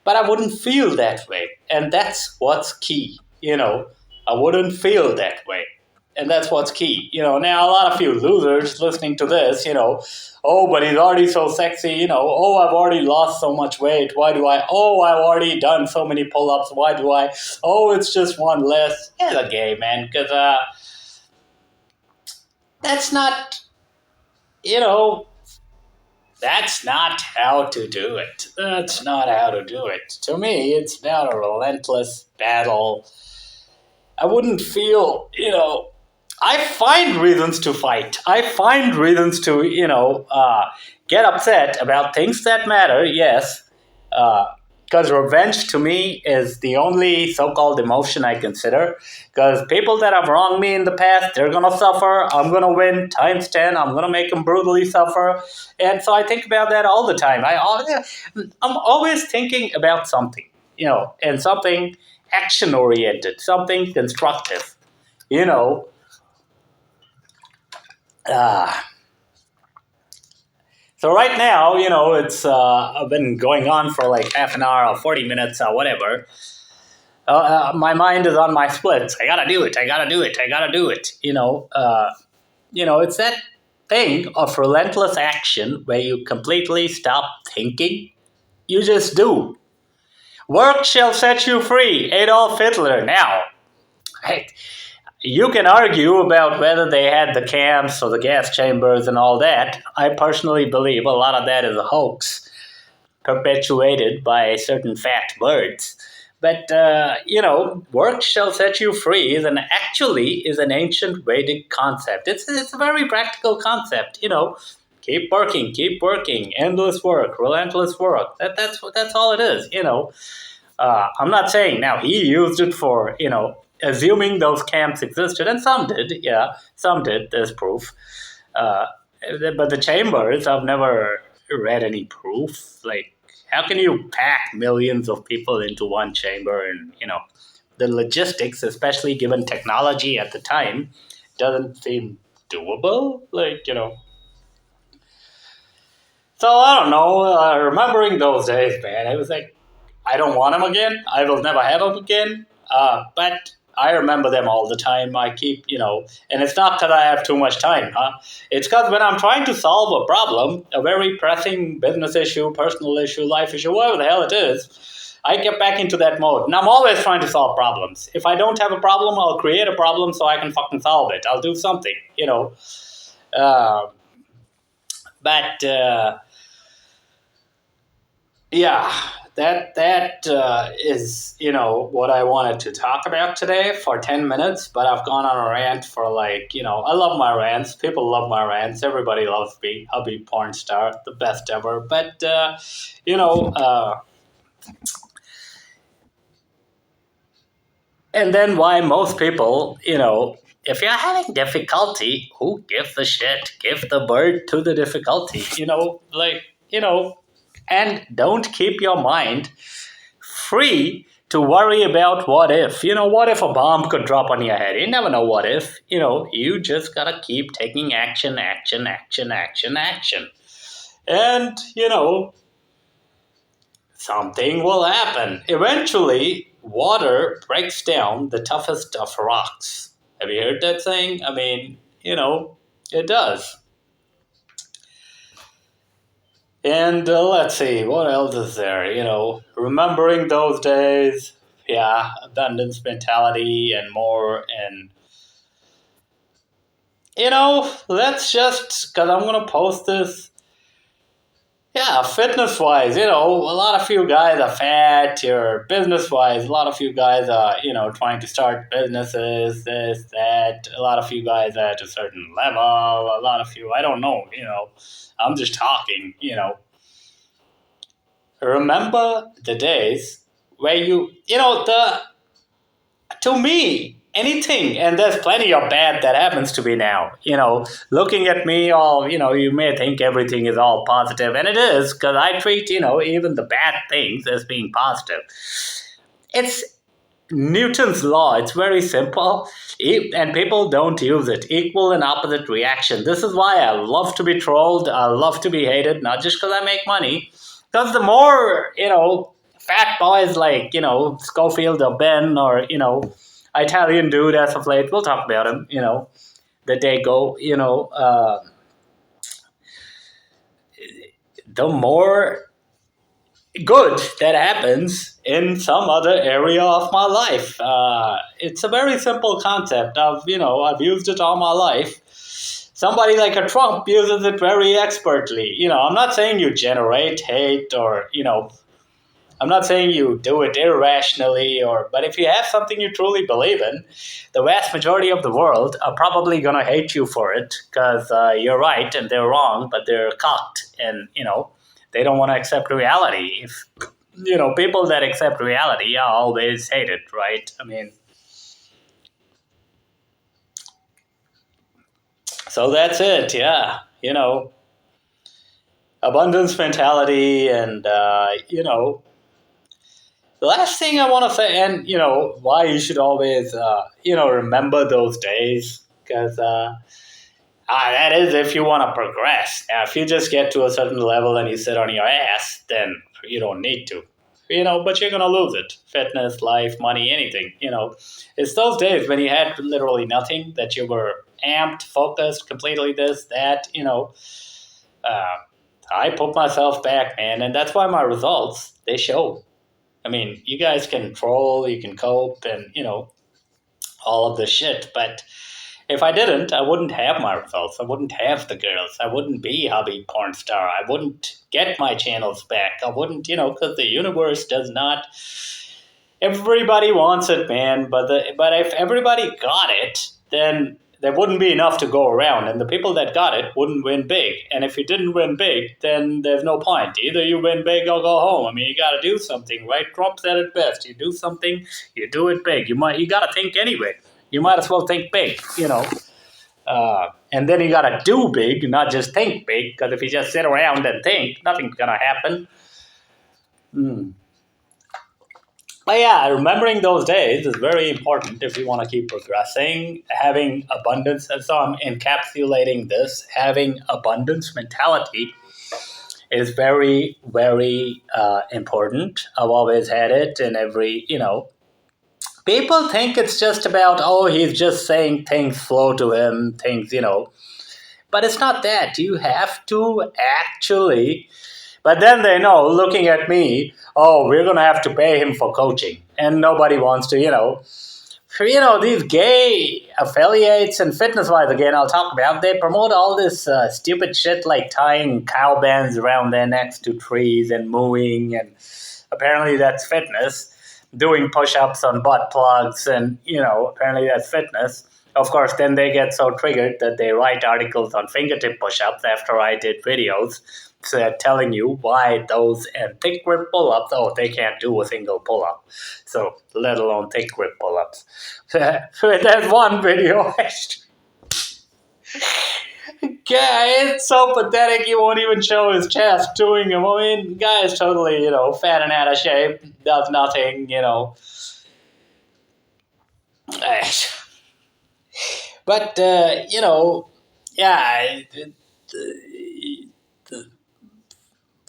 But I wouldn't feel that way. And that's what's key, I wouldn't feel that way. And that's what's key. Now a lot of you losers listening to this, oh, but he's already so sexy, oh, I've already lost so much weight. Why do I've already done so many pull-ups. Why do oh, it's just one less. Yeah, the gay, man, because that's not, that's not how to do it. That's not how to do it. To me, it's not a relentless battle. I wouldn't feel, I find reasons to fight. I find reasons to, get upset about things that matter, yes. Because revenge to me is the only so-called emotion I consider. Because people that have wronged me in the past, they're going to suffer. I'm going to win times 10. I'm going to make them brutally suffer. And so I think about that all the time. I'm always thinking about something, and something action-oriented, something constructive, you know. Uh, so right now, it's been going on for like half an hour or 40 minutes or whatever. My mind is on my splits. I gotta do it. I gotta do it. I gotta do it. It's that thing of relentless action where you completely stop thinking. You just do. Work shall set you free. Adolf Hitler. Now, right? You can argue about whether they had the camps or the gas chambers and all that. I personally believe a lot of that is a hoax perpetuated by certain fat birds. But, work shall set you free is an ancient Vedic concept. It's a very practical concept, Keep working, endless work, relentless work. That's all it is, I'm not saying now he used it for, assuming those camps existed, and some did, yeah, some did, there's proof. Uh, but the chambers, I've never read any proof. Like, how can you pack millions of people into one chamber? And, the logistics, especially given technology at the time, doesn't seem doable. Like, So I don't know. Remembering those days, man, it was like, I don't want him again. I will never have him again. But I remember them all the time. I keep, and it's not because I have too much time, huh? It's because when I'm trying to solve a problem, a very pressing business issue, personal issue, life issue, whatever the hell it is, I get back into that mode. And I'm always trying to solve problems. If I don't have a problem, I'll create a problem so I can fucking solve it. I'll do something. Uh, but yeah, that is what I wanted to talk about today for 10 minutes. But I've gone on a rant for I love my rants. People love my rants. Everybody loves me. Hubby porn star, the best ever. But you know. And then why most people, if you're having difficulty, who gives a shit? Give the bird to the difficulty, and don't keep your mind free to worry about what if. What if a bomb could drop on your head? You never know what if. You just gotta keep taking action, action, action, action, action. And, something will happen. Eventually, water breaks down the toughest of rocks. Have you heard that saying? I mean, it does. And let's see, what else is there? Remembering those days, yeah, abundance mentality and more. And, let's just, because I'm going to post this. Yeah, fitness wise, a lot of you guys are fat. Or business wise, a lot of you guys are, trying to start businesses, this, that. A lot of you guys are at a certain level. A lot of you, I don't know, I'm just talking, Remember the days where to me, anything, and there's plenty of bad that happens to me now. Looking at me, all you may think everything is all positive, and it is because I treat even the bad things as being positive. It's Newton's law. It's very simple, and people don't use it. Equal and opposite reaction. This is why I love to be trolled. I love to be hated, not just because I make money. Because the more fat boys like Schofield or Ben or Italian dude as of late. We'll talk about him. The day go. The more good that happens in some other area of my life. It's a very simple concept. I've used it all my life. Somebody like a Trump uses it very expertly. I'm not saying you generate hate or I'm not saying you do it irrationally, but if you have something you truly believe in, the vast majority of the world are probably going to hate you for it because you're right and they're wrong, but they're cocked and, they don't want to accept reality. If, people that accept reality are always hated, right? I mean, so that's it, yeah. Abundance mentality and, the last thing I want to say, and why you should always, remember those days, because that is if you want to progress. Now, if you just get to a certain level and you sit on your ass, then you don't need to, but you're gonna lose it. Fitness, life, money, anything. It's those days when you had literally nothing that you were amped, focused, completely this, that. I put myself back, man, and that's why my results they show. I mean, you guys can troll, you can cope, and all of this shit. But if I didn't, I wouldn't have my results. I wouldn't have the girls. I wouldn't be hubby porn star. I wouldn't get my channels back. I wouldn't, because the universe does not. Everybody wants it, man. But if everybody got it, then there wouldn't be enough to go around, and the people that got it wouldn't win big. And if you didn't win big, then there's no point. Either you win big or go home. I mean, you got to do something, right? Trump said it best: you do something, you do it big. You got to think anyway. You might as well think big, and then you got to do big, not just think big. Because if you just sit around and think, nothing's gonna happen. But yeah, remembering those days is very important if you want to keep progressing. Having abundance, and so I'm encapsulating this, having abundance mentality is very, very important. I've always had it in every, People think it's just about, oh, he's just saying things flow to him, things. But it's not that. You have to actually. But then they know, looking at me, oh, we're going to have to pay him for coaching. And nobody wants to. These gay affiliates and fitness wise, again, I'll talk about, they promote all this stupid shit like tying cow bands around their necks to trees and mooing. And apparently that's fitness. Doing push ups on butt plugs. And, apparently that's fitness. Of course, then they get so triggered that they write articles on fingertip push ups after I did videos telling you why those and thick grip pull ups, oh, they can't do a single pull up. So, let alone thick grip pull ups. There's one video. Guy, it's so pathetic he won't even show his chest doing him. I mean, the guy is totally, fat and out of shape, does nothing. But, yeah,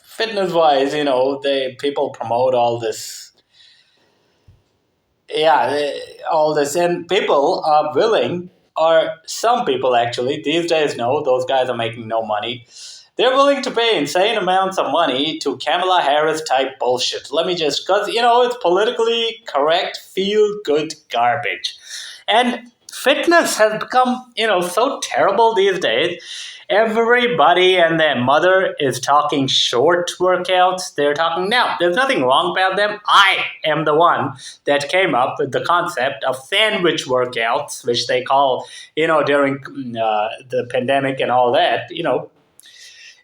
fitness wise, people promote all this. Yeah, all this. And people are willing, or some people actually, these days know those guys are making no money. They're willing to pay insane amounts of money to Kamala Harris type bullshit. Let me just, because, it's politically correct, feel good garbage. And fitness has become, so terrible these days. Everybody and their mother is talking short workouts. They're talking now. There's nothing wrong about them. I am the one that came up with the concept of sandwich workouts, which they call, during the pandemic and all that.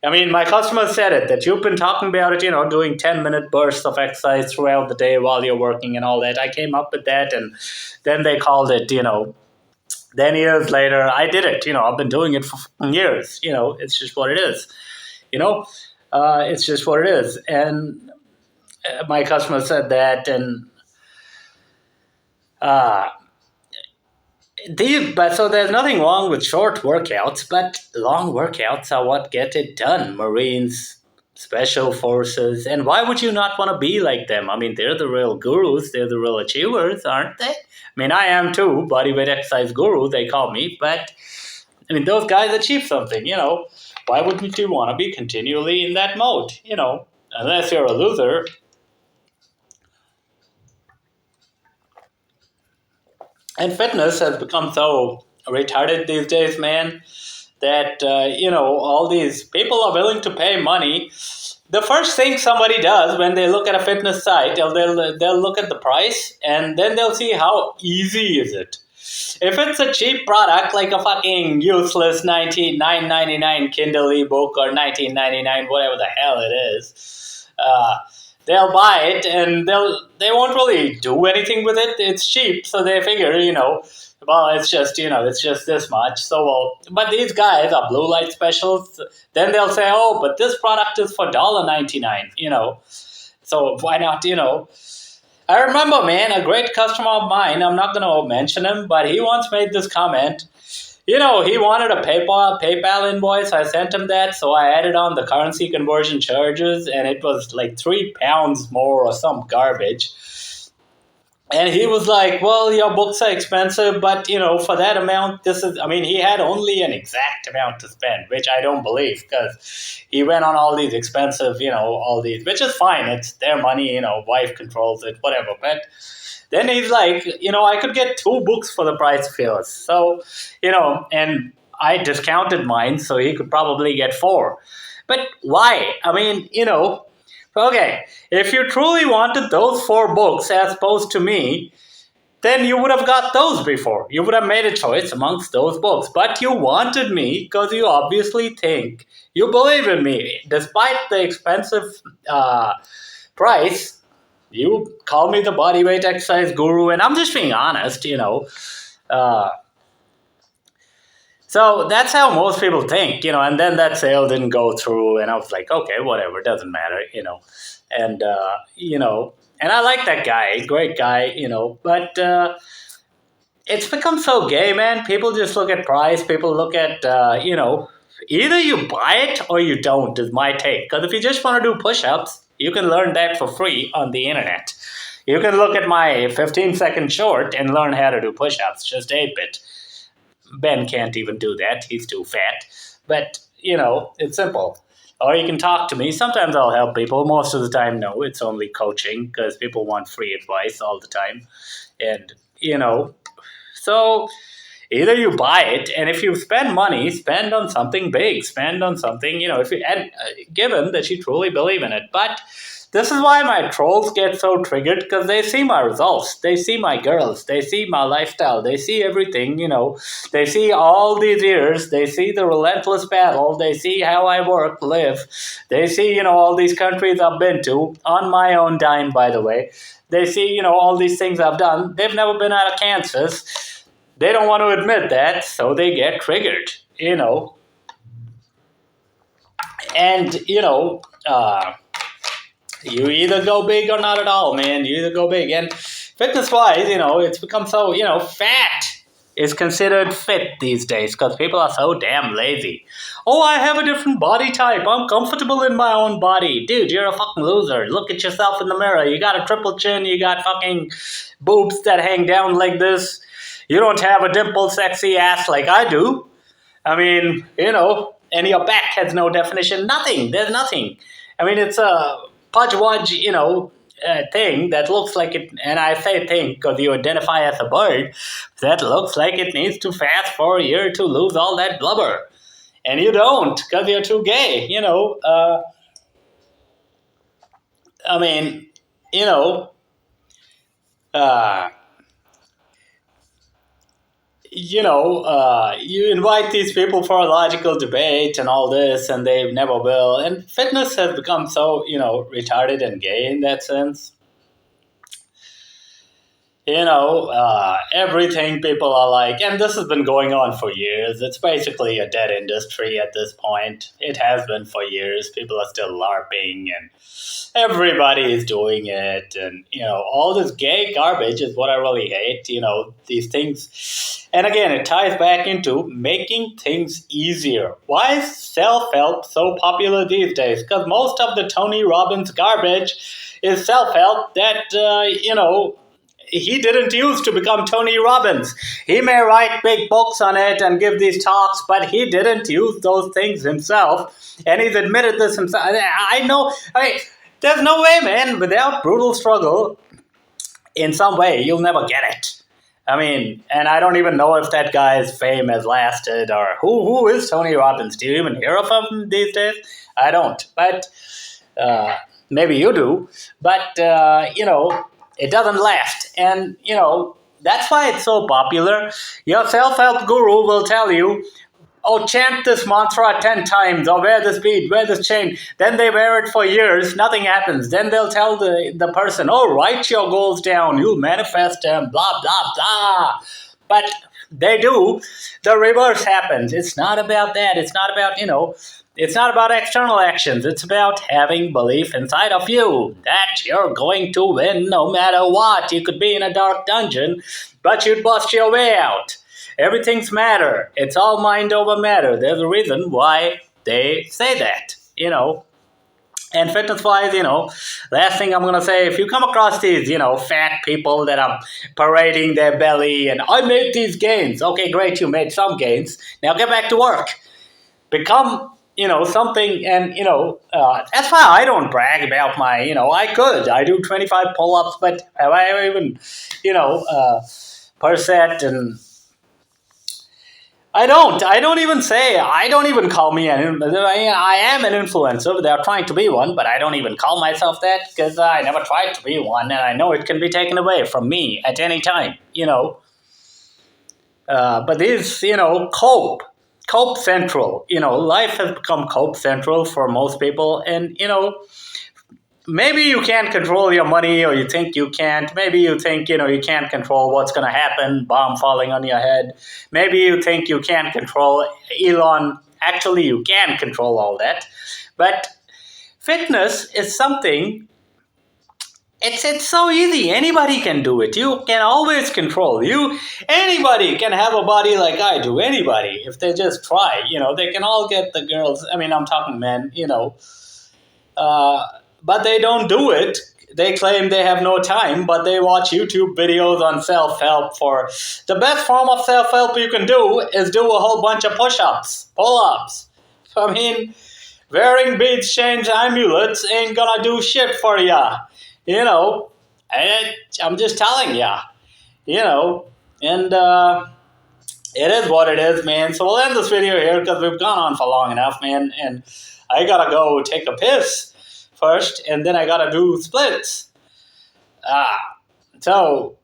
I mean, my customer said it, that you've been talking about it, doing 10-minute bursts of exercise throughout the day while you're working and all that. I came up with that, and then they called it, then years later, I did it. I've been doing it for years. It's just what it is. It's just what it is. And my customer said that, and so there's nothing wrong with short workouts, but long workouts are what get it done. Marines, special forces, and why would you not want to be like them? I mean, they're the real gurus. They're the real achievers, aren't they? I mean, I am too, bodyweight exercise guru, they call me, but I mean, those guys achieve something, Why wouldn't you want to be continually in that mode, unless you're a loser? And fitness has become so retarded these days, man, that, all these people are willing to pay money. The first thing somebody does when they look at a fitness site, they'll look at the price, and then they'll see how easy is it. If it's a cheap product like a fucking useless $9.99 Kindle ebook or $19.99 whatever the hell it is, they'll buy it and they won't really do anything with it. It's cheap, so they figure, well, it's just this much. So, but these guys are blue light specials. Then they'll say, oh, but this product is for $1.99, So why not, I remember, man, a great customer of mine, I'm not going to mention him, but he once made this comment. He wanted a PayPal invoice. I sent him that, so I added on the currency conversion charges, and it was like £3 more or some garbage. And he was like, well, your books are expensive, but, for that amount, he had only an exact amount to spend, which I don't believe, because he went on all these expensive, all these, which is fine. It's their money, wife controls it, whatever. But then he's like, I could get 2 books for the price of yours. So, and I discounted mine, so he could probably get 4. But why? I mean, okay, if you truly wanted those 4 books as opposed to me, then you would have got those before. You would have made a choice amongst those books. But you wanted me because you obviously think you believe in me. Despite the expensive price, you call me the bodyweight exercise guru, and I'm just being honest, So that's how most people think, and then that sale didn't go through, and I was like, okay, whatever, doesn't matter, and, and I like that guy, great guy, but it's become so gay, man. People just look at price, people look at, either you buy it or you don't, is my take, because if you just want to do push-ups, you can learn that for free on the internet. You can look at my 15-second short and learn how to do push-ups. Just ape it. Ben can't even do that. He's too fat. But, it's simple. Or you can talk to me. Sometimes I'll help people. Most of the time, no. It's only coaching because people want free advice all the time. And, so either you buy it, and if you spend money, spend on something big. Spend on something, if you, and given that you truly believe in it. But this is why my trolls get so triggered because they see my results. They see my girls. They see my lifestyle. They see everything, They see all these years. They see the relentless battle. They see how I work, live. They see, all these countries I've been to on my own dime, by the way. They see, all these things I've done. They've never been out of Kansas. They don't want to admit that, so they get triggered, And, you either go big or not at all, man. You either go big. And fitness-wise, it's become so, fat is considered fit these days because people are so damn lazy. Oh, I have a different body type. I'm comfortable in my own body. Dude, you're a fucking loser. Look at yourself in the mirror. You got a triple chin. You got fucking boobs that hang down like this. You don't have a dimpled, sexy ass like I do. I mean, and your back has no definition. Nothing. There's nothing. I mean, it's a pudge-wudge, thing that looks like it, and I say thing because you identify as a bird, that looks like it needs to fast for a year to lose all that blubber. And you don't because you're too gay, I mean, uh, you invite these people for a logical debate and all this, and they never will. And fitness has become so, retarded and gay in that sense. Everything people are like, and this has been going on for years. It's basically a dead industry at this point. It has been for years. People are still LARPing and everybody is doing it. And, all this gay garbage is what I really hate. These things. And again, it ties back into making things easier. Why is self-help so popular these days? Because most of the Tony Robbins garbage is self-help that, he didn't use to become Tony Robbins. He may write big books on it and give these talks, but he didn't use those things himself. And he's admitted this himself. I know. There's no way, man. Without brutal struggle, in some way, you'll never get it. I mean, and I don't even know if that guy's fame has lasted or who is Tony Robbins? Do you even hear of him these days? I don't. But maybe you do. But, it doesn't last. And, that's why it's so popular. Your self-help guru will tell you, oh, chant this mantra 10 times, or wear this bead, wear this chain. Then they wear it for years, nothing happens. Then they'll tell the person, oh, write your goals down, you'll manifest them, blah, blah, blah. But they do. The reverse happens. It's not about that. It's not about, it's not about external actions. It's about having belief inside of you that you're going to win no matter what. You could be in a dark dungeon, but you'd bust your way out. Everything's matter. It's all mind over matter. There's a reason why they say that, And fitness-wise, last thing I'm going to say, if you come across these, fat people that are parading their belly and I made these gains. Okay, great, you made some gains. Now get back to work. Become something, and, that's why I don't brag about my, I do 25 pull-ups, but have I ever even, per set, and I don't even call me I am an influencer without trying to be one, but I don't even call myself that because I never tried to be one, and I know it can be taken away from me at any time, but these, cope central, life has become cope central for most people. And, maybe you can't control your money or you think you can't. Maybe you think, you can't control what's going to happen, bomb falling on your head. Maybe you think you can't control Elon. Actually, you can control all that. But fitness is something, it's so easy. Anybody can do it. You can always control. Anybody can have a body like I do. Anybody, if they just try. They can all get the girls. I mean, I'm talking men, but they don't do it. they claim they have no time, but they watch YouTube videos on self-help. For the best form of self-help you can do is do a whole bunch of push-ups, pull-ups. I mean, wearing beads change amulets ain't gonna do shit for ya. You know, I'm just telling ya. You know, and it is what it is, man. So we'll end this video here because we've gone on for long enough, man. And I gotta go take a piss first, and then I gotta do splits. So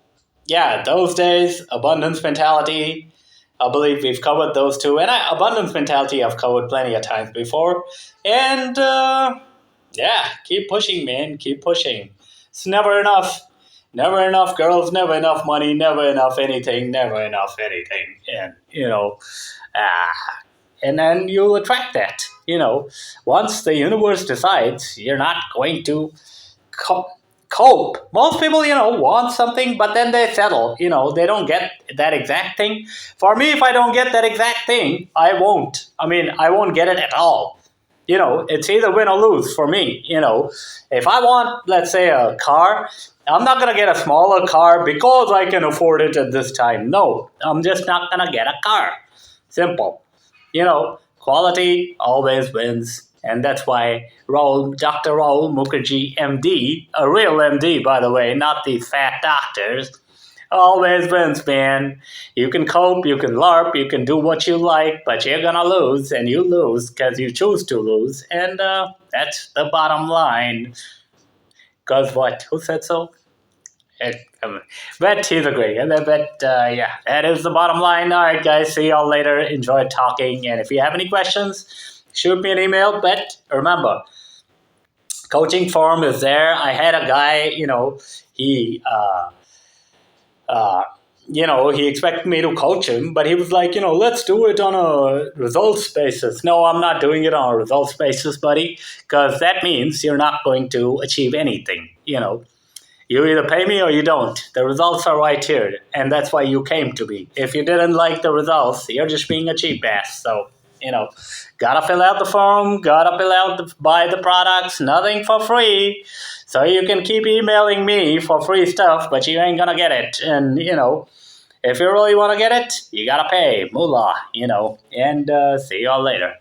yeah, those days, abundance mentality. I believe we've covered those two, and abundance mentality I've covered plenty of times before. And yeah, keep pushing, man. Keep pushing. It's never enough. Never enough girls, never enough money, never enough anything, never enough anything. And, and then you'll attract that. Once the universe decides you're not going to cope. Most people, want something, but then they settle. They don't get that exact thing. For me, if I don't get that exact thing, I won't. I won't get it at all. It's either win or lose for me. If I want, let's say, a car, I'm not going to get a smaller car because I can afford it at this time. No, I'm just not going to get a car. Simple. Quality always wins. And that's why Dr. Rahul Mukherjee, MD, a real MD, by the way, not these fat doctors, always wins, man. You can cope, you can LARP, you can do what you like, but you're going to lose, and you lose because you choose to lose. And that's the bottom line. Because what? Who said so? But he's agreeing. Yeah, that is the bottom line. All right, guys, see y'all later. Enjoyed talking. And if you have any questions, shoot me an email. But remember, coaching forum is there. I had a guy, he he expected me to coach him, but he was like, let's do it on a results basis. No, I'm not doing it on a results basis, buddy, because that means you're not going to achieve anything. You either pay me or you don't. The results are right here, and that's why you came to me. If you didn't like the results, you're just being a cheap ass. So, gotta fill out the form, buy the products, nothing for free. So you can keep emailing me for free stuff, but you ain't gonna get it. And, if you really want to get it, you gotta pay, moolah, and see y'all later.